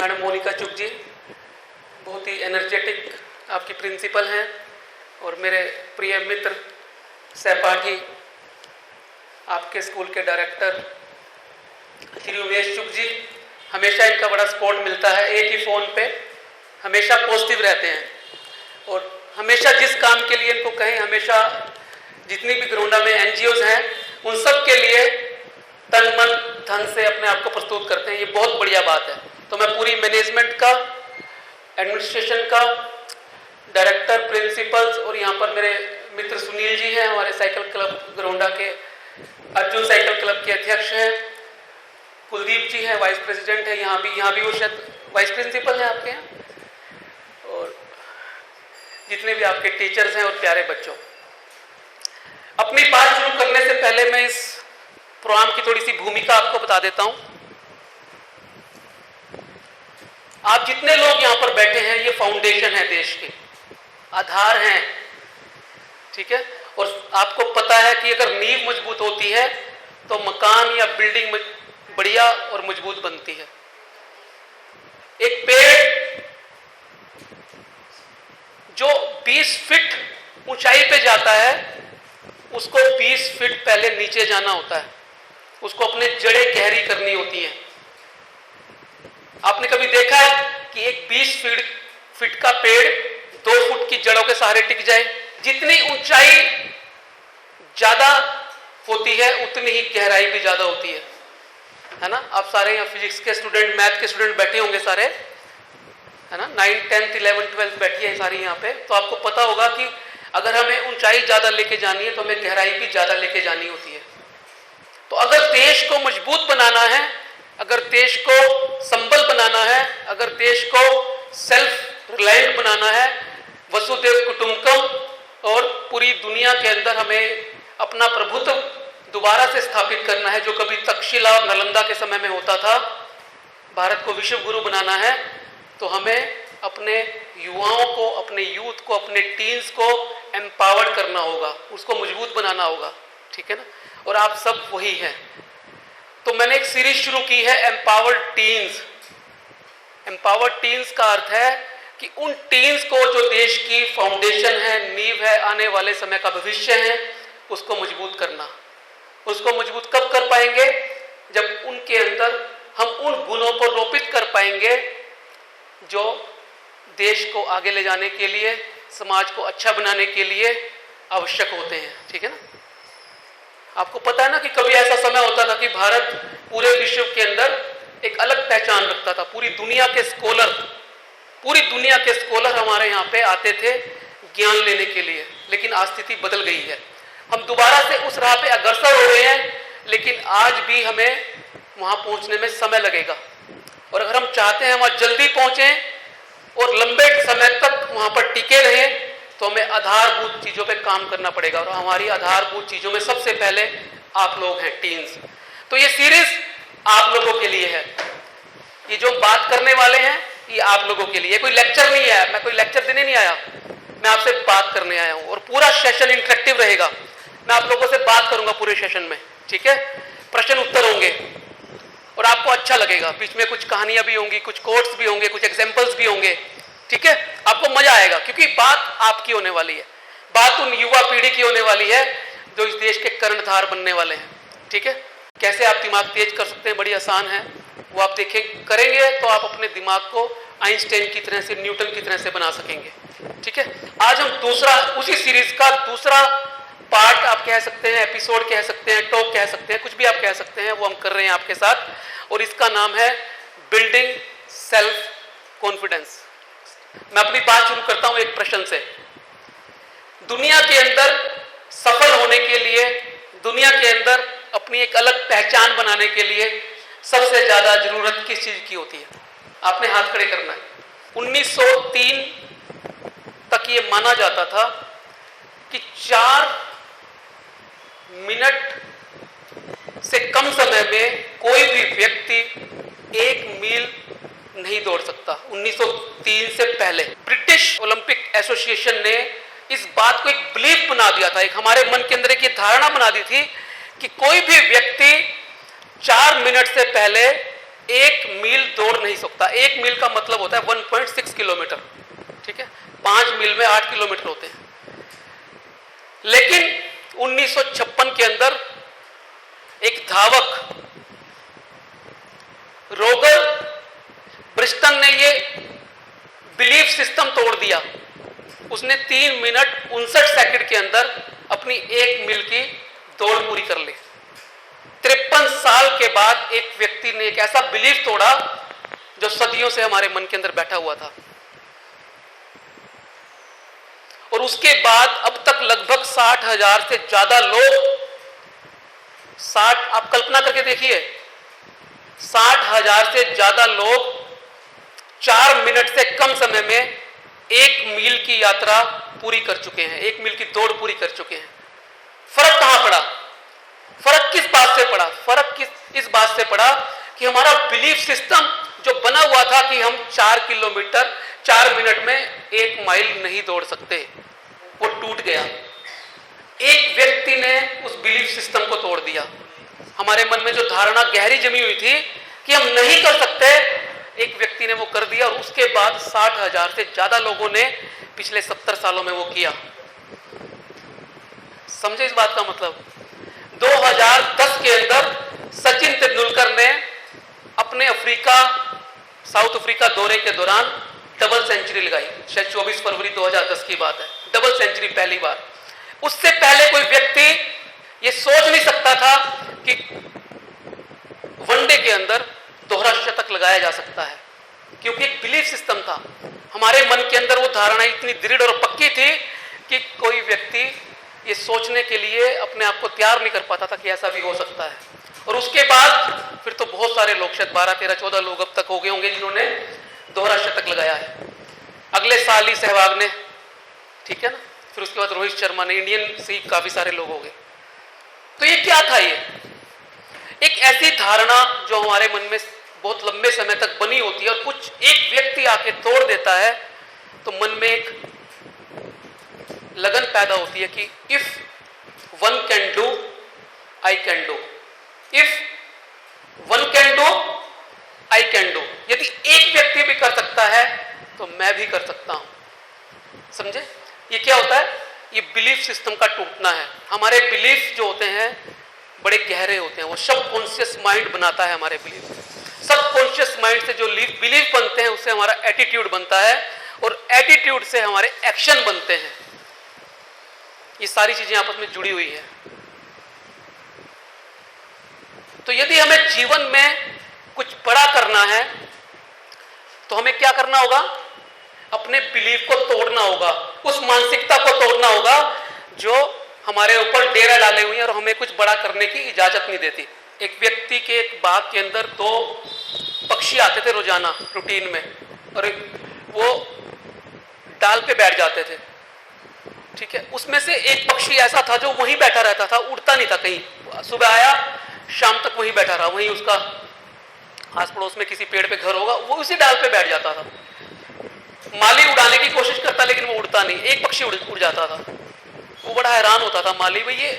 Madam Monika चुग जी बहुत ही energetic आपकी principal हैं और मेरे प्रिय मित्र सहपाठी आपके स्कूल के डायरेक्टर श्री उमेश चुग जी, हमेशा इनका बड़ा सपोर्ट मिलता है। एक ही फ़ोन पे हमेशा पॉजिटिव रहते हैं और हमेशा जिस काम के लिए इनको कहें, हमेशा जितनी भी गरोंडा में एनजीओज हैं उन सब के लिए तन मन धन से अपने आप को प्रस्तुत करते हैं। ये बहुत बढ़िया बात है। तो मैं पूरी मैनेजमेंट का, एडमिनिस्ट्रेशन का, डायरेक्टर, प्रिंसिपल्स और यहाँ पर मेरे मित्र सुनील जी हैं, हमारे साइकिल क्लब गरोंडा के, अर्जुन साइकिल क्लब के अध्यक्ष हैं, कुलदीप जी हैं, वाइस प्रेसिडेंट है, यहाँ भी वो शायद वाइस प्रिंसिपल हैं आपके यहाँ, और जितने भी आपके टीचर्स हैं और प्यारे बच्चों। अपनी बात शुरू करने से पहले मैं इस प्रोग्राम की थोड़ी सी भूमिका आपको बता देता हूं। आप जितने लोग यहां पर बैठे हैं, ये फाउंडेशन है, देश के आधार हैं, ठीक है। और आपको पता है कि अगर नींव मजबूत होती है तो मकान या बिल्डिंग बढ़िया और मजबूत बनती है। एक पेड़ जो 20 फीट ऊंचाई पे जाता है, उसको 20 फीट पहले नीचे जाना होता है, उसको अपने जड़ें गहरी करनी होती हैं। आपने कभी देखा है कि एक 20 फीट का पेड़ 2 फुट की जड़ों के सहारे टिक जाए? जितनी ऊंचाई ज्यादा होती है उतनी ही गहराई भी ज्यादा होती है ना। आप सारे यहाँ फिजिक्स के स्टूडेंट, मैथ के स्टूडेंट बैठे होंगे सारे, है ना, 9th 10th 11th 12th बैठी है सारी यहाँ पे। तो आपको पता होगा कि अगर हमें ऊंचाई ज्यादा लेके जानी है तो हमें गहराई भी ज्यादा लेके जानी होती है। तो अगर देश को मजबूत बनाना है, अगर देश को संबल बनाना है, अगर देश को सेल्फ रिलायंट बनाना है, वसुधैव कुटुंबकम, और पूरी दुनिया के अंदर हमें अपना प्रभुत्व दोबारा से स्थापित करना है, जो कभी तक्षशिला और नालंदा के समय में होता था, भारत को विश्व गुरु बनाना है, तो हमें अपने युवाओं को, अपने यूथ को, अपने टीन्स को एम्पावर्ड करना होगा, उसको मजबूत बनाना होगा, ठीक है ना। और आप सब वही हैं। तो मैंने एक सीरीज शुरू की है, एम्पावर्ड टीन्स। एम्पावर्ड टीन्स का अर्थ है कि उन टीन्स को जो देश की फाउंडेशन है, नींव है, आने वाले समय का भविष्य है, उसको मजबूत करना। उसको मजबूत कब कर पाएंगे? जब उनके अंदर हम उन गुणों को रोपित कर पाएंगे जो देश को आगे ले जाने के लिए, समाज को अच्छा बनाने के लिए आवश्यक होते हैं, ठीक है ना। आपको पता है ना कि कभी ऐसा समय होता था कि भारत पूरे विश्व के अंदर एक अलग पहचान रखता था। पूरी दुनिया के स्कॉलर हमारे यहाँ पे आते थे ज्ञान लेने के लिए, लेकिन आज स्थिति बदल गई है। हम दोबारा से उस राह पे अग्रसर हो रहे हैं, लेकिन आज भी हमें वहां पहुंचने में समय लगेगा। और अगर हम चाहते हैं वहां जल्दी पहुंचे और लंबे समय तक वहां पर टिके रहें, तो हमें आधारभूत चीजों पे काम करना पड़ेगा। और हमारी आधारभूत चीजों में सबसे पहले आप लोग हैं, टीन्स। तो ये सीरीज आप लोगों के लिए है। ये जो बात करने वाले हैं ये आप लोगों के लिए, कोई लेक्चर नहीं है, मैं कोई लेक्चर देने नहीं आया, मैं आपसे बात करने आया हूं। और पूरा सेशन इंटरेक्टिव रहेगा, मैं आप लोगों से बात करूंगा पूरे सेशन में, ठीक है। प्रश्न उत्तर होंगे और आपको अच्छा लगेगा। बीच में कुछ कहानियां भी होंगी, कुछ कोट्स भी होंगे, कुछ एग्जाम्पल्स भी होंगे, ठीक है। आपको मजा आएगा क्योंकि बात आपकी होने वाली है, बात उन युवा पीढ़ी की होने वाली है जो इस देश के कर्णधार बनने वाले हैं, ठीक है। कैसे आप दिमाग तेज कर सकते हैं, बड़ी आसान है, वो आप देखें, करेंगे तो आप अपने दिमाग को आइंस्टाइन की तरह से, न्यूटन की तरह से बना सकेंगे, ठीक है। आज हम दूसरा, उसी सीरीज का दूसरा पार्ट आप कह सकते हैं, एपिसोड कह सकते हैं, टॉक कह सकते हैं, कुछ भी आप कह सकते हैं, वो हम कर रहे हैं आपके साथ, और इसका नाम है बिल्डिंग सेल्फ कॉन्फिडेंस। मैं अपनी बात शुरू करता हूं एक प्रश्न से। दुनिया के अंदर सफल होने के लिए, दुनिया के अंदर अपनी एक अलग पहचान बनाने के लिए सबसे ज्यादा जरूरत किस चीज की होती है? आपने हाथ खड़े करना है। 1903 तक ये माना जाता था कि 4 मिनट से कम समय में कोई भी व्यक्ति 1 मील नहीं दौड़ सकता। 1903 से पहले ब्रिटिश ओलंपिक एसोसिएशन ने इस बात को एक बिलीफ बना दिया था, एक हमारे मन के अंदर एक धारणा बना दी थी कि कोई भी व्यक्ति 4 मिनट से पहले 1 मील दौड़ नहीं सकता। 1 मील का मतलब होता है 1.6 किलोमीटर, ठीक है। 5 मील में 8 किलोमीटर होते हैं। लेकिन 1956 के अंदर एक धावक रोगर ब्रिस्टन ने ये बिलीफ सिस्टम तोड़ दिया। उसने 3 मिनट 59 सेकंड के अंदर अपनी 1 मील की दौड़ पूरी कर ली। 53 साल के बाद एक व्यक्ति ने एक ऐसा बिलीफ तोड़ा जो सदियों से हमारे मन के अंदर बैठा हुआ था। और उसके बाद अब तक लगभग 60,000 से ज्यादा लोग, 60, आप कल्पना करके देखिए, 60,000 से ज्यादा लोग 4 मिनट से कम समय में 1 मील की यात्रा पूरी कर चुके हैं, 1 मील की दौड़ पूरी कर चुके हैं। फर्क कहां पड़ा? फर्क किस बात से पड़ा? फर्क इस बात से पड़ा कि हमारा बिलीफ सिस्टम जो बना हुआ था कि हम 4 किलोमीटर 4 मिनट में 1 माइल नहीं दौड़ सकते, वो टूट गया। एक व्यक्ति ने उस बिलीफ सिस्टम को तोड़ दिया। हमारे मन में जो धारणा गहरी जमी हुई थी कि हम नहीं कर सकते, एक व्यक्ति ने वो कर दिया। और उसके बाद 60,000 से ज्यादा लोगों ने पिछले 70 सालों में वो किया। समझे इस बात का मतलब? 2010 के अंदर सचिन तेंदुलकर ने अपने साउथ अफ्रीका दौरे के दौरान डबल सेंचुरी लगाई। शायद 24 फरवरी 2010 की बात है, डबल सेंचुरी पहली बार। उससे पहले कोई व्यक्ति ये सोच नहीं सकता था कि वनडे के अंदर दोहरा शतक लगाया जा सकता है, क्योंकि एक बिलीफ सिस्टम था। हमारे मन के अंदर वो धारणा इतनी दृढ़ और पक्की थी कि कोई व्यक्ति ये सोचने के लिए अपने आप को तैयार नहीं कर पाता था कि ऐसा भी हो सकता है। और उसके बाद फिर तो बहुत सारे लोग, शायद 12, 13, 14 लोग अब तक हो गए होंगे जिन्होंने दोहरा शतक लगाया है। अगले साल ही सहवाग ने, ठीक है ना, फिर उसके बाद रोहित शर्मा ने, इंडियन से ही काफी सारे लोग हो गए। तो ये क्या था? ये एक ऐसी धारणा जो हमारे मन में बहुत लंबे समय तक बनी होती है और कुछ एक व्यक्ति आके तोड़ देता है, तो मन में एक लगन पैदा होती है कि if one can do, I can do. If one can do, I can do. यदि एक व्यक्ति भी कर सकता है तो मैं भी कर सकता हूं। समझे? ये क्या होता है? ये बिलीफ सिस्टम का टूटना है। हमारे बिलीफ जो होते हैं बड़े गहरे होते हैं, वो सबकॉन्शियस माइंड बनाता है हमारे बिलीफ। सबकॉन्शियस माइंड से जो बिलीफ बनते हैं उससे हमारा एटीट्यूड बनता है, और एटीट्यूड से हमारे एक्शन बनते हैं। ये सारी चीजें आपस में जुड़ी हुई है। तो यदि हमें जीवन में कुछ बड़ा करना है तो हमें क्या करना होगा? अपने बिलीफ को तोड़ना होगा, उस मानसिकता को तोड़ना होगा जो हमारे ऊपर डेरा डाले हुए हैं और हमें कुछ बड़ा करने की इजाजत नहीं देती। एक व्यक्ति के एक बाग के अंदर 2 पक्षी आते थे रोजाना रूटीन में, और वो डाल पे बैठ जाते थे, ठीक है। उसमें से एक पक्षी ऐसा था जो वहीं बैठा रहता था, उड़ता नहीं था कहीं। सुबह आया, शाम तक वहीं बैठा रहा, वहीं उसका आस पड़ोस में किसी पेड़ पे घर होगा, वो उसी डाल पे बैठ जाता था। माली उड़ाने की कोशिश करता लेकिन वो उड़ता नहीं, एक पक्षी उड़ जाता था। वो बड़ा हैरान होता था, माली भाई ये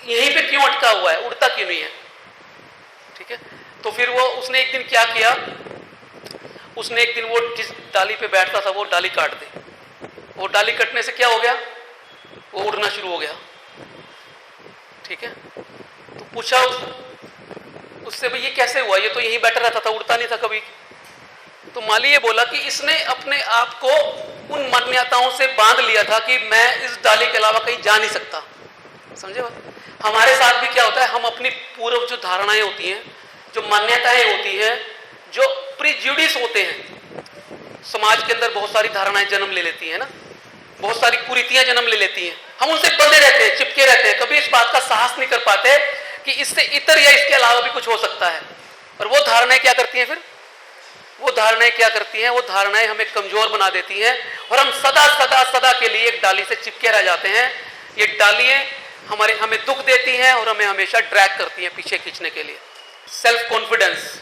यहीं पे क्यों अटका हुआ है, उड़ता क्यों नहीं है, ठीक है। तो फिर वो उसने एक दिन क्या किया, उसने एक दिन वो जिस डाली पे बैठता था वो डाली काट दी। वो डाली कटने से क्या हो गया? वो उड़ना शुरू हो गया, ठीक है। तो पूछा उससे, भाई ये कैसे हुआ, ये तो यहीं बैठा रहता था, उड़ता नहीं था कभी। तो माली ये बोला कि इसने अपने आप को उन मान्यताओं से बांध लिया था कि मैं इस डाली के अलावा कहीं जा नहीं सकता। समझे बात? हमारे साथ भी क्या होता है, हम अपनी पूर्व जो धारणाएं होती हैं, जो मान्यताएं होती हैं, जो प्रीजुडिस होते हैं, समाज के अंदर बहुत सारी धारणाएं जन्म ले लेती है ना, बहुत सारी कुरीतियां जन्म ले लेती हैं। हम उनसे बंधे रहते हैं, चिपके रहते हैं, कभी इस बात का साहस नहीं कर पाते कि इससे इतर या इसके अलावा भी कुछ हो सकता है। और वो धारणाएं क्या करती हैं फिर? वो धारणाएं क्या करती हैं? वो धारणाएं हमें कमजोर बना देती हैं और हम सदा सदा सदा के लिए एक डाली से चिपके रह जाते हैं। ये डालियां हमें दुख देती हैं और हमें हमेशा ड्रैग करती हैं पीछे खींचने के लिए। सेल्फ कॉन्फिडेंस,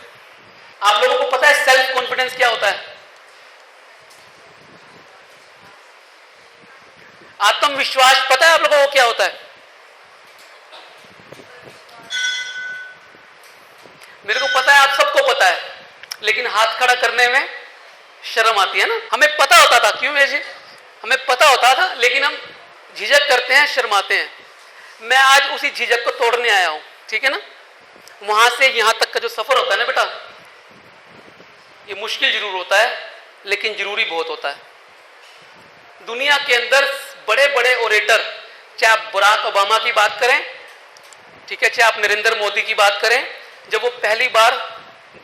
आप लोगों को पता है सेल्फ कॉन्फिडेंस क्या होता है? आत्मविश्वास पता है आप लोगों को क्या होता है? मेरे को पता है, आप सबको पता है, लेकिन हाथ खड़ा करने में शर्म आती है ना। हमें पता होता था, क्यों जी, हमें पता होता था, लेकिन हम झिझक करते हैं, शर्माते हैं। मैं आज उसी झिझक को तोड़ने आया हूं, ठीक है ना। वहां से यहां तक का जो सफर होता है ना बेटा, ये मुश्किल जरूर होता है लेकिन जरूरी बहुत होता है। दुनिया के अंदर बड़े बड़े ओरेटर, चाहे आप बराक ओबामा की बात करें, ठीक है, चाहे आप नरेंद्र मोदी की बात करें, जब वो पहली बार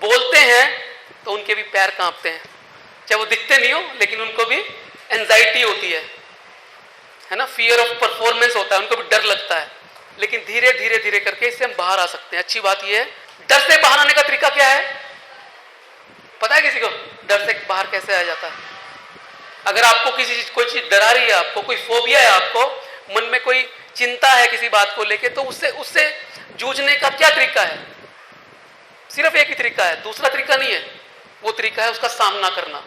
बोलते हैं तो उनके भी पैर कांपते हैं। चाहे वो दिखते नहीं हो, लेकिन उनको भी एंजाइटी होती है ना, फियर ऑफ परफॉर्मेंस होता है, उनको भी डर लगता है। लेकिन धीरे धीरे धीरे करके इससे हम बाहर आ सकते हैं। अच्छी बात यह है, डर से बाहर आने का तरीका क्या है पता है किसी को? डर से बाहर कैसे आया जाता है? अगर आपको किसी चीज, कोई चीज डरा रही है, आपको कोई फोबिया है, आपको मन में कोई चिंता है किसी बात को लेके, तो उससे जूझने का क्या तरीका है? सिर्फ एक ही तरीका है, दूसरा तरीका नहीं है। वो तरीका है उसका सामना करना।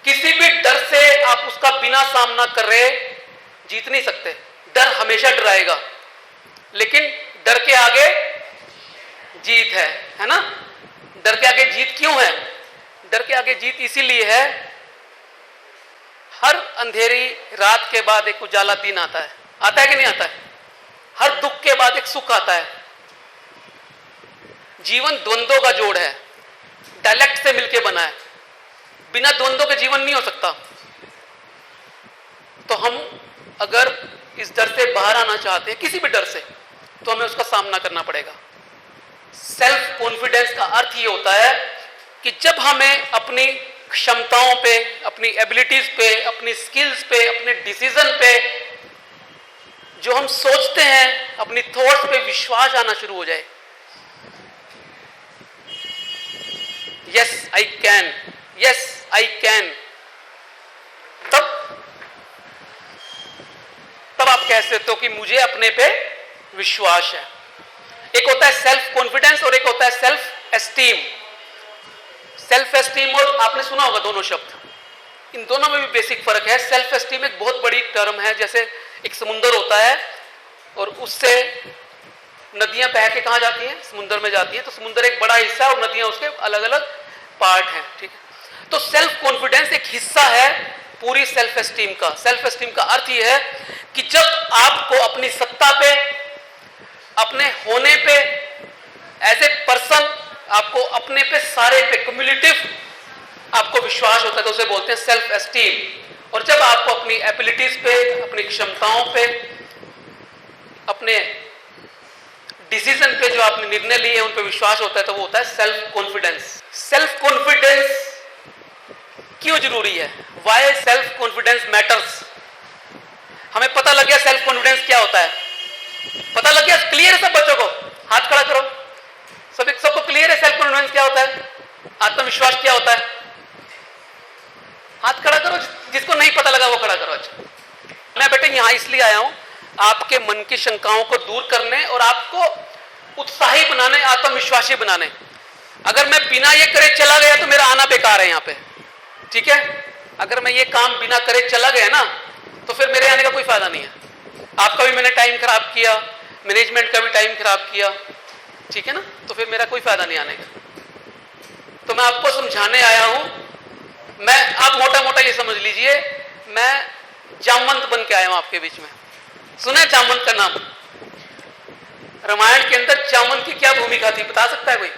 किसी भी डर से आप उसका बिना सामना कर रहे जीत नहीं सकते। डर हमेशा डराएगा, लेकिन डर के आगे जीत है ना। डर के आगे जीत क्यों है? डर के आगे जीत इसीलिए है, हर अंधेरी रात के बाद एक उजाला दिन आता है कि नहीं आता है? हर दुख के बाद एक सुख आता है। जीवन द्वंद्वों का जोड़ है, डायलेक्ट से मिलकर बना है। बिना द्वंद्वों के जीवन नहीं हो सकता। तो हम अगर इस डर से बाहर आना चाहते हैं, किसी भी डर से, तो हमें उसका सामना करना पड़ेगा। सेल्फ कॉन्फिडेंस का अर्थ ये होता है कि जब हमें अपनी क्षमताओं पे, अपनी एबिलिटीज पे, अपनी स्किल्स पे, अपने डिसीजन पे, जो हम सोचते हैं, अपनी थॉट्स पे विश्वास आना शुरू हो जाए। Yes I can, yes I can, तब आप कह सकते हो कि मुझे अपने पे विश्वास है। एक होता है सेल्फ कॉन्फिडेंस और एक होता है सेल्फ एस्टीम। सेल्फ एस्टीम, और आपने सुना होगा दोनों शब्द, इन दोनों में भी बेसिक फर्क है। सेल्फ एस्टीम एक बहुत बड़ी टर्म है, जैसे एक समुंदर होता है और उससे नदियां बह के कहां जाती हैं? समुंदर में जाती हैं। तो समुंदर एक बड़ा हिस्सा और नदियां उसके अलग अलग पार्ट हैं, ठीक है। तो सेल्फ कॉन्फिडेंस एक हिस्सा है पूरी सेल्फ एस्टीम का। सेल्फ एस्टीम का अर्थ यह है कि जब आपको अपनी सत्ता पे, अपने होने पे, एज ए पर्सन, आपको अपने पे, सारे पे, क्युमुलेटिव आपको विश्वास होता है, तो उसे बोलते हैं सेल्फ एस्टीम। और जब आपको अपनी एबिलिटीज पे, अपनी क्षमताओं पे, अपने डिसीजन पे, जो आपने निर्णय लिए हैं उन पे विश्वास होता है, तो वो होता है सेल्फ कॉन्फिडेंस। सेल्फ कॉन्फिडेंस क्यों जरूरी है? Why self confidence matters? हमें पता लग गया सेल्फ कॉन्फिडेंस क्या होता है, पता लग गया? क्लियर है सब बच्चों को? हाथ खड़ा करो। सबको क्लियर है सेल्फ कॉन्फिडेंस क्या होता है, आत्मविश्वास क्या होता है? हाथ खड़ा करो। जिसको नहीं पता लगा वो खड़ा करो। अच्छा, मैं बेटे यहां इसलिए आया हूं आपके मन की शंकाओं को दूर करने और आपको उत्साही बनाने, आत्मविश्वासी बनाने। अगर मैं बिना ये करे चला गया तो मेरा आना बेकार है यहां पे, ठीक है। अगर मैं ये काम बिना करे चला गया ना, तो फिर मेरे आने का कोई फायदा नहीं है। आपका भी मैंने टाइम खराब किया, मैनेजमेंट का भी टाइम खराब किया, ठीक है ना। तो फिर मेरा कोई फायदा नहीं आने का। तो मैं आपको समझाने आया हूं। मैं, आप मोटा मोटा ये समझ लीजिए, मैं जामवंत बन के आया हूं आपके बीच में। सुने जामवंत का नाम? रामायण के अंदर जामवंत की क्या भूमिका थी, बता सकता है कोई?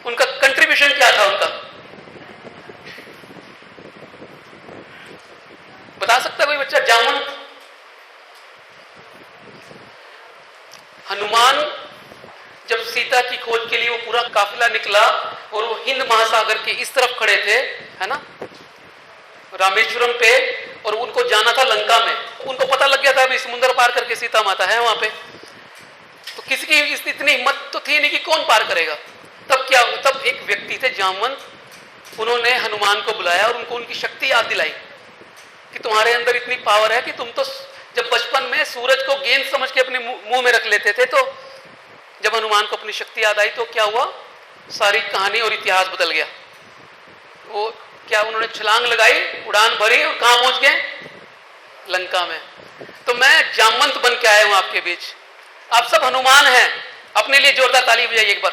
उनका कंट्रीब्यूशन क्या था उनका? बता सकता है कोई बच्चा? जामवंत हनुमान जब सीता की खोज के लिए वो पूरा काफिला निकला और वो हिंद महासागर के इस तरफ खड़े थे, है ना, रामेश्वरम पे, और उनको जाना था लंका में। उनको पता लग गया था अभी समुद्र पार करके सीता माता है वहां पे। तो किसी की इतनी हिम्मत तो थी नहीं कि कौन पार करेगा। तब क्या, तब एक व्यक्ति थे जामवंत, उन्होंने हनुमान को बुलाया और उनको उनकी शक्ति याद दिलाई कि तुम्हारे अंदर इतनी पावर है कि तुम तो जब बचपन में सूरज को गेंद समझ के अपने मुंह में रख लेते थे, तो जब हनुमान को अपनी शक्ति याद आई तो क्या हुआ, सारी कहानी और इतिहास बदल गया। वो क्या, उन्होंने छलांग लगाई, उड़ान भरी और कहां पहुंच गए? लंका में। तो मैं जामवंत बन के आया हूं आपके बीच। आप सब हनुमान हैं। अपने लिए जोरदार ताली बजाइए एक बार।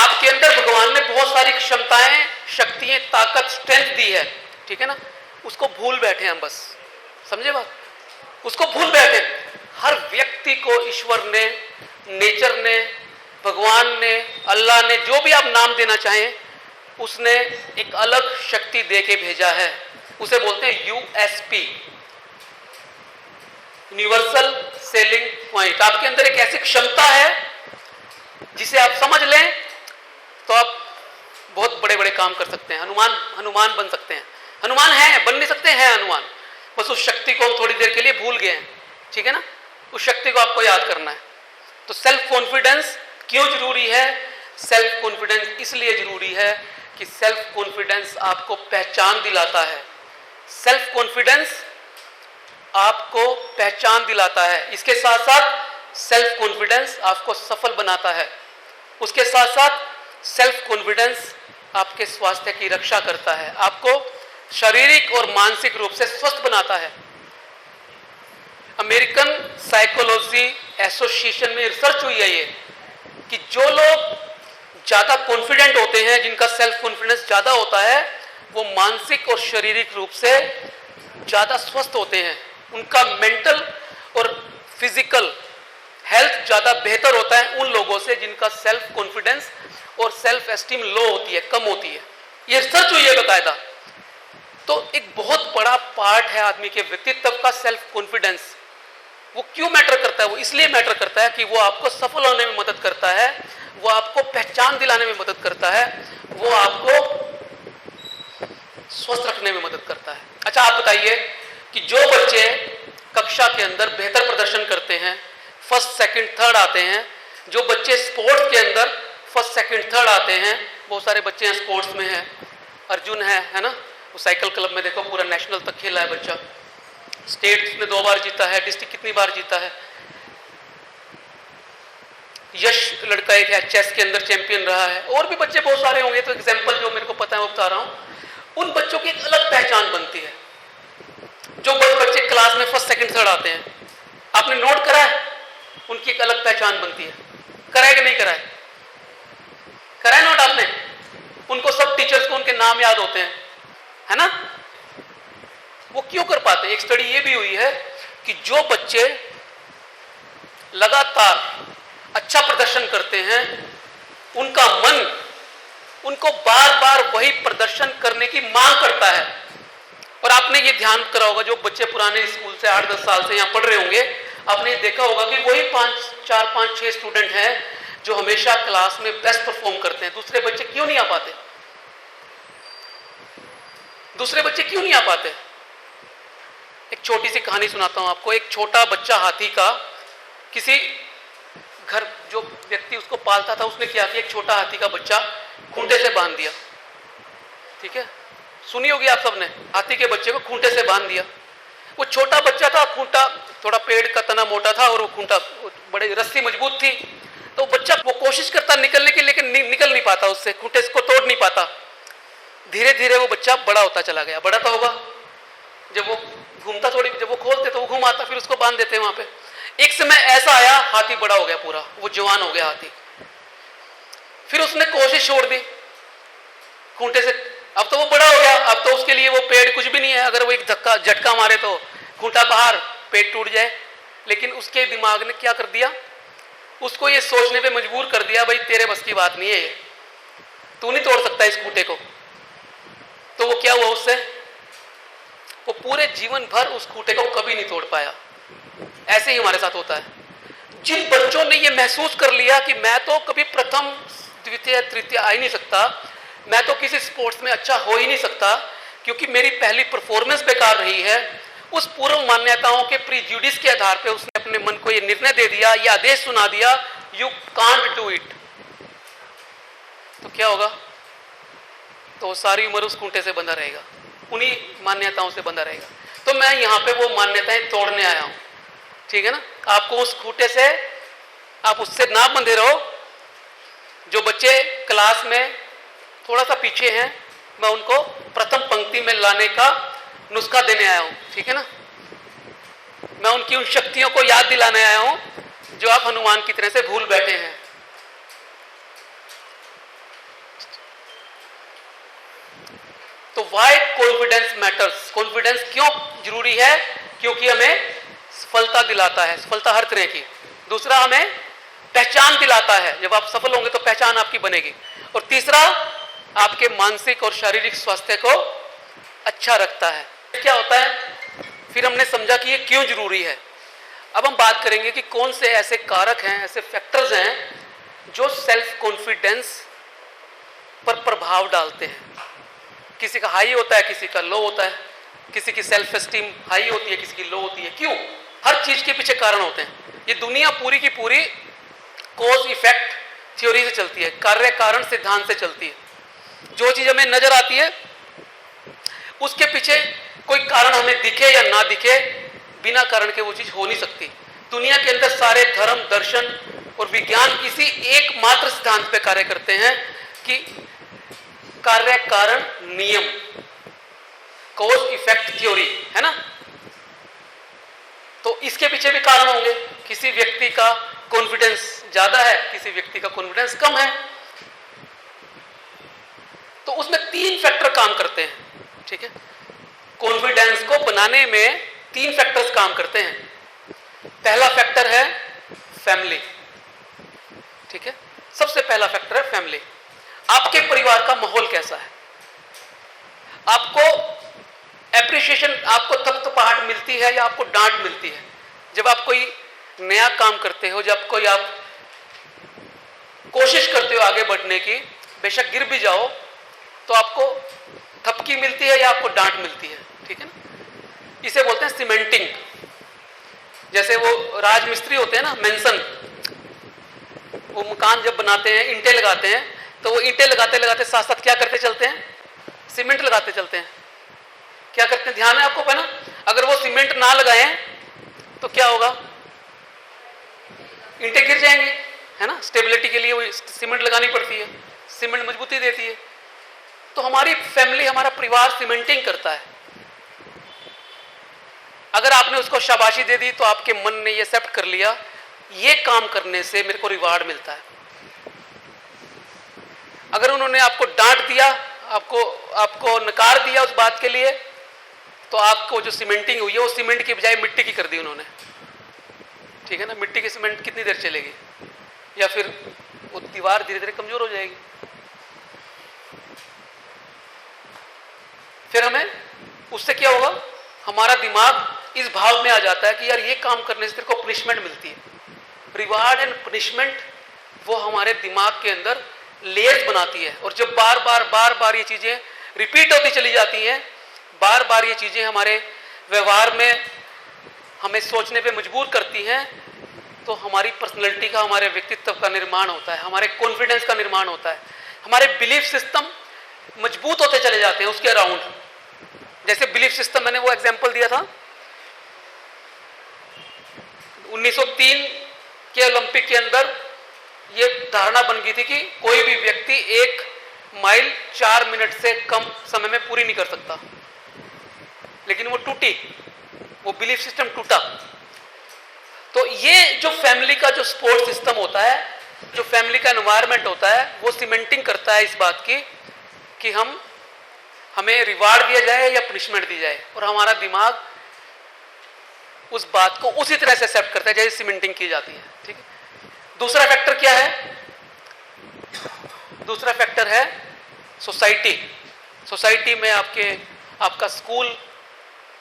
आपके अंदर भगवान ने बहुत सारी क्षमताएं, शक्तियां, ताकत, स्ट्रेंथ दी है, ठीक है ना, उसको भूल बैठे हम बस, समझे बात, उसको भूल बैठे। हर व्यक्ति को ईश्वर ने, नेचर ने, भगवान ने, अल्लाह ने, जो भी आप नाम देना चाहें, उसने एक अलग शक्ति दे के भेजा है। उसे बोलते हैं यूएसपी, यूनिवर्सल सेलिंग पॉइंट। आपके अंदर एक ऐसी क्षमता है जिसे आप समझ लें तो आप बहुत बड़े बड़े काम कर सकते हैं। हनुमान बन सकते हैं। हनुमान है, बन नहीं सकते हैं हनुमान, बस उस शक्ति को हम थोड़ी देर के लिए भूल गए हैं, ठीक है ना, उस शक्ति को आपको याद करना है। तो सेल्फ कॉन्फिडेंस क्यों जरूरी है? सेल्फ कॉन्फिडेंस इसलिए जरूरी है कि सेल्फ कॉन्फिडेंस आपको पहचान दिलाता है। सेल्फ कॉन्फिडेंस आपको पहचान दिलाता है। इसके साथ साथ सेल्फ कॉन्फिडेंस आपको सफल बनाता है। उसके साथ साथ सेल्फ कॉन्फिडेंस आपके स्वास्थ्य की रक्षा करता है, आपको शारीरिक और मानसिक रूप से स्वस्थ बनाता है। अमेरिकन साइकोलॉजी एसोसिएशन में रिसर्च हुई है ये कि जो लोग ज्यादा कॉन्फिडेंट होते हैं, जिनका सेल्फ कॉन्फिडेंस ज्यादा होता है, वो मानसिक और शारीरिक रूप से ज्यादा स्वस्थ होते हैं। उनका मेंटल और फिजिकल हेल्थ ज्यादा बेहतर होता है उन लोगों से जिनका सेल्फ कॉन्फिडेंस और सेल्फ एस्टीम लो होती है, कम होती है। ये रिसर्च हुई है बाकायदा। तो एक बहुत बड़ा पार्ट है आदमी के व्यक्तित्व का सेल्फ कॉन्फिडेंस। वो क्यों मैटर करता है? वो इसलिए मैटर करता है कि वो आपको सफल होने में मदद करता है, वो आपको पहचान दिलाने में मदद करता है, वो आपको स्वस्थ रखने में मदद करता है। अच्छा, आप बताइए कि जो बच्चे कक्षा के अंदर बेहतर प्रदर्शन करते हैं, फर्स्ट सेकंड थर्ड आते हैं, जो बच्चे स्पोर्ट्स के अंदर फर्स्ट सेकंड थर्ड आते हैं, बहुत सारे बच्चे हैं स्पोर्ट्स में हैं, अर्जुन है ना, वो साइकिल क्लब में देखो पूरा नेशनल तक खेला है बच्चा, स्टेट में 2 बार जीता है, डिस्ट्रिक्ट कितनी बार जीता है। यश लड़का एक है, चेस के अंदर चैंपियन रहा है, और भी बच्चे बहुत सारे होंगे, तो एग्जांपल जो मेरे को पता है वो बता रहा हूं। उन बच्चों की एक अलग पहचान बनती है। जो बच्चे क्लास में फर्स्ट सेकंड थर्ड आते हैं, आपने नोट करा है, उनकी एक अलग पहचान बनती है। कराए कि नहीं कराए? कराए नोट आपने? उनको सब टीचर्स को उनके नाम याद होते हैं, है ना? वो क्यों कर पाते हैं? एक स्टडी ये भी हुई है कि जो बच्चे लगातार अच्छा प्रदर्शन करते हैं, उनका मन उनको बार बार वही प्रदर्शन करने की मांग करता है। और आपने ये ध्यान करा होगा, जो बच्चे पुराने स्कूल से 8-10 साल से यहाँ पढ़ रहे होंगे, आपने देखा होगा कि वही 4-5-6 स्टूडेंट हैं जो हमेशा क्लास में बेस्ट परफॉर्म करते हैं। दूसरे बच्चे क्यों नहीं आ पाते? दूसरे बच्चे क्यों नहीं आ पाते? एक छोटी सी कहानी सुनाता हूं आपको। एक छोटा बच्चा हाथी का, किसी घर जो व्यक्ति उसको पालता था, उसने क्या किया, एक छोटा हाथी का बच्चा खूंटे से बांध दिया। ठीक है, सुनी होगी आप सबने, हाथी के बच्चे को खूंटे से बांध दिया। वो छोटा बच्चा था, खूंटा थोड़ा पेड़ का तना मोटा था और वो खूंटा बड़ी रस्सी मजबूत थी, तो बच्चा वो कोशिश करता निकलने की, लेकिन निकल नहीं पाता, उससे खूंटे को तोड़ नहीं पाता। धीरे धीरे वो बच्चा बड़ा होता चला गया। बड़ा तो होगा, जब वो घूमता, थोड़ी जब वो खोलते तो वो घूम आता, फिर उसको बांध देते वहां पे। एक समय ऐसा आया, हाथी बड़ा हो गया पूरा, वो जवान हो गया हाथी। फिर उसने कोशिश छोड़ दी खूंटे से, अब तो वो बड़ा हो गया, अब तो उसके लिए वो पेड़ कुछ भी नहीं है। अगर वो एक धक्का झटका मारे तो खूंटा बाहर, पेड़ टूट जाए। लेकिन उसके दिमाग ने क्या कर दिया, उसको ये सोचने पे मजबूर कर दिया, भाई तेरे बस की बात नहीं है, तू नहीं तोड़ सकता इस खूंटे को। तो वो क्या हुआ उससे, वो पूरे जीवन भर उस खूंटे को कभी नहीं तोड़ पाया। ऐसे ही हमारे साथ होता है। जिन बच्चों ने ये महसूस कर लिया कि मैं तो कभी प्रथम द्वितीय तृतीय आ ही नहीं सकता, मैं तो किसी स्पोर्ट्स में अच्छा हो ही नहीं सकता क्योंकि मेरी पहली परफॉर्मेंस बेकार रही है, उस पूर्व मान्यताओं के प्रीजुडिस के आधार पे उसने अपने मन को ये निर्णय दे दिया, ये आदेश सुना दिया, यू कांट डू इट। तो क्या होगा, तो सारी उम्र उस खूंटे से बंधा रहेगा, उन्हीं मान्यताओं से बंधा रहेगा। तो मैं यहाँ पे वो मान्यताएं तोड़ने आया हूँ, ठीक है ना। आपको उस खूंटे से, आप उससे ना बंधे रहो। जो बच्चे क्लास में थोड़ा सा पीछे हैं, मैं उनको प्रथम पंक्ति में लाने का नुस्खा देने आया हूँ, ठीक है ना। मैं उनकी उन शक्तियों को याद दिलाने आया हूँ जो आप हनुमान की तरह से भूल बैठे हैं। तो वाई कॉन्फिडेंस मैटर्स, कॉन्फिडेंस क्यों जरूरी है? क्योंकि हमें सफलता दिलाता है, सफलता हर तरह की। दूसरा, हमें पहचान दिलाता है, जब आप सफल होंगे तो पहचान आपकी बनेगी। और तीसरा, आपके मानसिक और शारीरिक स्वास्थ्य को अच्छा रखता है। क्या होता है? फिर हमने समझा कि ये क्यों जरूरी है। अब हम बात करेंगे कि कौन से ऐसे कारक हैं, ऐसे फैक्टर्स हैं जो सेल्फ कॉन्फिडेंस पर प्रभाव डालते हैं। किसी का हाई होता है, किसी का लो होता है, किसी की सेल्फ एस्टीम हाई होती है, किसी की लो होती है। क्यों? हर चीज के पीछे कारण होते हैं। ये दुनिया पूरी की पूरी कॉज इफेक्ट थ्योरी से चलती है, कार्य कारण सिद्धांत से चलती है। जो चीज हमें नजर आती है उसके पीछे कोई कारण हमें दिखे या ना दिखे, बिना कारण के वो चीज हो नहीं सकती। दुनिया के अंदर सारे धर्म, दर्शन और विज्ञान इसी एकमात्र सिद्धांत पे कार्य करते हैं कि कार्य कारण नियम, कॉज इफेक्ट थ्योरी, है ना। तो इसके पीछे भी कारण होंगे। किसी व्यक्ति का कॉन्फिडेंस ज्यादा है, किसी व्यक्ति का कॉन्फिडेंस कम है, तो उसमें 3 फैक्टर काम करते हैं, ठीक है। कॉन्फिडेंस को बनाने में 3 फैक्टर्स काम करते हैं। पहला फैक्टर है फैमिली, ठीक है। सबसे पहला फैक्टर है फैमिली। आपके परिवार का माहौल कैसा है? आपको एप्रिसिएशन, आपको थपथपाहट मिलती है या आपको डांट मिलती है? जब आप कोई नया काम करते हो, जब कोई आप कोशिश करते हो आगे बढ़ने की, बेशक गिर भी जाओ तो आपको थपकी मिलती है या आपको डांट मिलती है, ठीक है ना। इसे बोलते हैं सीमेंटिंग। जैसे वो राजमिस्त्री होते हैं ना, मेंसन, वो मकान जब बनाते हैं, ईंटें लगाते हैं, तो वो ईंटें लगाते लगाते साथ साथ क्या करते चलते हैं? सीमेंट लगाते चलते हैं। क्या करते हैं? ध्यान है आपको पता ना? अगर वो सीमेंट ना लगाएं तो क्या होगा? ईंटें गिर जाएंगी, है ना। स्टेबिलिटी के लिए वो सीमेंट लगानी पड़ती है, सीमेंट मजबूती देती है। तो हमारी फैमिली, हमारा परिवार सीमेंटिंग करता है। अगर आपने उसको शाबाशी दे दी तो आपके मन ने ये एक्सेप्ट कर लिया, ये काम करने से मेरे को रिवार्ड मिलता है। अगर उन्होंने आपको डांट दिया, आपको नकार दिया उस बात के लिए, तो आपको जो सीमेंटिंग हुई है वो सीमेंट की बजाय मिट्टी की कर दी उन्होंने, ठीक है ना। मिट्टी की सीमेंट कितनी देर चलेगी? या फिर वो दीवार धीरे धीरे कमजोर हो जाएगी। फिर हमें उससे क्या होगा? हमारा दिमाग इस भाव में आ जाता है कि यार ये काम करने से तेरे को पनिशमेंट मिलती है। रिवार्ड एंड पनिशमेंट वो हमारे दिमाग के अंदर लेयर्स बनाती है। और जब बार बार ये चीजें रिपीट होती चली जाती हैं, बार बार ये चीजें हमारे व्यवहार में हमें सोचने पे मजबूर करती हैं, तो हमारी पर्सनैलिटी का, हमारे व्यक्तित्व का निर्माण होता है, हमारे कॉन्फिडेंस का निर्माण होता है, हमारे बिलीफ सिस्टम मजबूत होते चले जाते हैं उसके अराउंड। जैसे बिलीफ सिस्टम, मैंने वो एग्जांपल दिया था 1903 के ओलंपिक के अंदर, ये धारणा बन गई थी कि कोई भी व्यक्ति 1 माइल 4 मिनट से कम समय में पूरी नहीं कर सकता। लेकिन वो टूटी, वो बिलीफ सिस्टम टूटा। तो ये जो फैमिली का जो सपोर्ट सिस्टम होता है, जो फैमिली का एनवायरनमेंट होता है, वो सीमेंटिंग करता है इस बात की कि हमें रिवार्ड दिया जाए या पनिशमेंट दी जाए, और हमारा दिमाग उस बात को उसी तरह से एक्सेप्ट करता है जैसे सीमेंटिंग की जाती है, ठीक है। दूसरा फैक्टर क्या है? दूसरा फैक्टर है सोसाइटी। सोसाइटी में आपका स्कूल,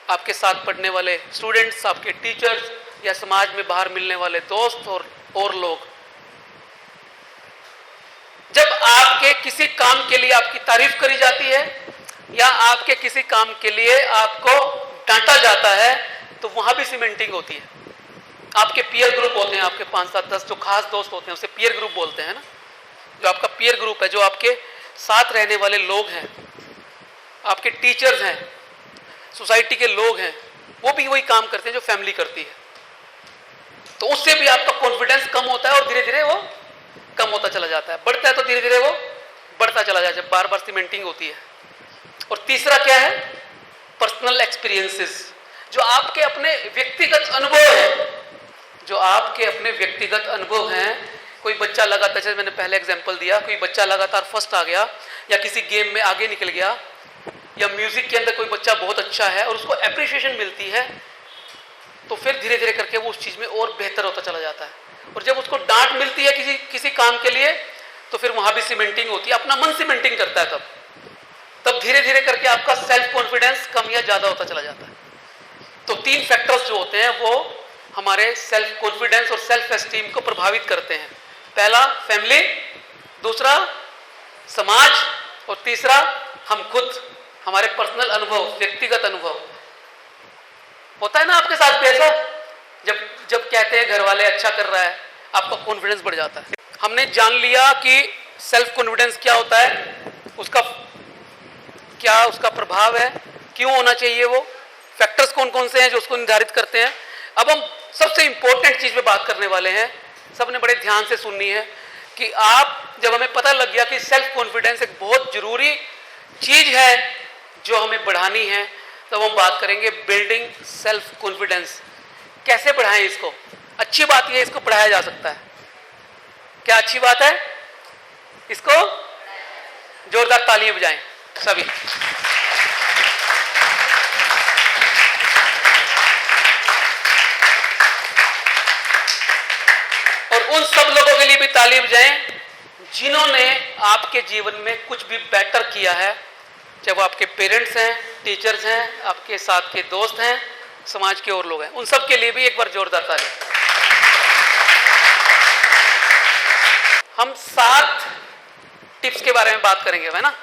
आपके साथ पढ़ने वाले स्टूडेंट्स, आपके टीचर्स, या समाज में बाहर मिलने वाले दोस्त और लोग। जब आपके किसी काम के लिए आपकी तारीफ करी जाती है या आपके किसी काम के लिए आपको डांटा जाता है, तो वहां भी सीमेंटिंग होती है। आपके पीयर ग्रुप होते हैं, आपके 5, 7, 10 जो खास दोस्त होते हैं उसे पीयर ग्रुप बोलते हैं ना। जो आपका पीयर ग्रुप है, जो आपके साथ रहने वाले लोग हैं, आपके टीचर्स हैं, सोसाइटी के लोग हैं, वो भी वही काम करते हैं जो फैमिली करती है। तो उससे भी आपका कॉन्फिडेंस कम होता है और धीरे धीरे वो कम होता चला जाता है। बढ़ता है तो धीरे धीरे वो बढ़ता चला जाता है, बार बार सीमेंटिंग होती है। और तीसरा क्या है? पर्सनल एक्सपीरियंसेस, जो आपके अपने व्यक्तिगत अनुभव है, जो आपके अपने व्यक्तिगत अनुभव हैं। कोई बच्चा लगातार, जैसे मैंने पहले एग्जांपल दिया, कोई बच्चा लगातार फर्स्ट आ गया या किसी गेम में आगे निकल गया, या म्यूजिक के अंदर कोई बच्चा बहुत अच्छा है और उसको एप्रिसिएशन मिलती है, तो फिर धीरे धीरे करके वो उस चीज में और बेहतर होता चला जाता है। और जब उसको डांट मिलती है किसी काम के लिए, तो फिर वहां भी सीमेंटिंग होती है, अपना मन सीमेंटिंग करता है। तब धीरे धीरे करके आपका सेल्फ कॉन्फिडेंस कम या ज्यादा होता चला जाता है। तो 3 फैक्टर्स जो होते हैं वो हमारे सेल्फ कॉन्फिडेंस और सेल्फ एस्टीम को प्रभावित करते हैं। पहला फैमिली, दूसरा समाज, और तीसरा हम खुद, हमारे पर्सनल अनुभव, व्यक्तिगत अनुभव। होता है ना आपके साथ भी ऐसा, जब कहते हैं घर वाले अच्छा कर रहा है, आपका कॉन्फिडेंस बढ़ जाता है। हमने जान लिया कि सेल्फ कॉन्फिडेंस क्या होता है, उसका प्रभाव है, क्यों होना चाहिए, वो फैक्टर्स कौन कौन से हैं जो उसको निर्धारित करते हैं। अब हम सबसे इंपॉर्टेंट चीज पे बात करने वाले हैं, सबने बड़े ध्यान से सुननी है कि जब हमें पता लग गया कि सेल्फ कॉन्फिडेंस एक बहुत जरूरी चीज है जो हमें बढ़ानी है, तब हम बात करेंगे बिल्डिंग सेल्फ कॉन्फिडेंस। कैसे बढ़ाएं इसको? अच्छी बात यह है इसको बढ़ाया जा सकता है। क्या अच्छी बात है? इसको जोरदार तालियां बजाएं सभी। और उन सब लोगों के लिए भी ताली बजाएं जिन्होंने आपके जीवन में कुछ भी बेटर किया है, चाहे वो आपके पेरेंट्स हैं, टीचर्स हैं, आपके साथ के दोस्त हैं, समाज के और लोग हैं, उन सब के लिए भी एक बार जोरदार ताली। हम 7 टिप्स के बारे में बात करेंगे, है ना,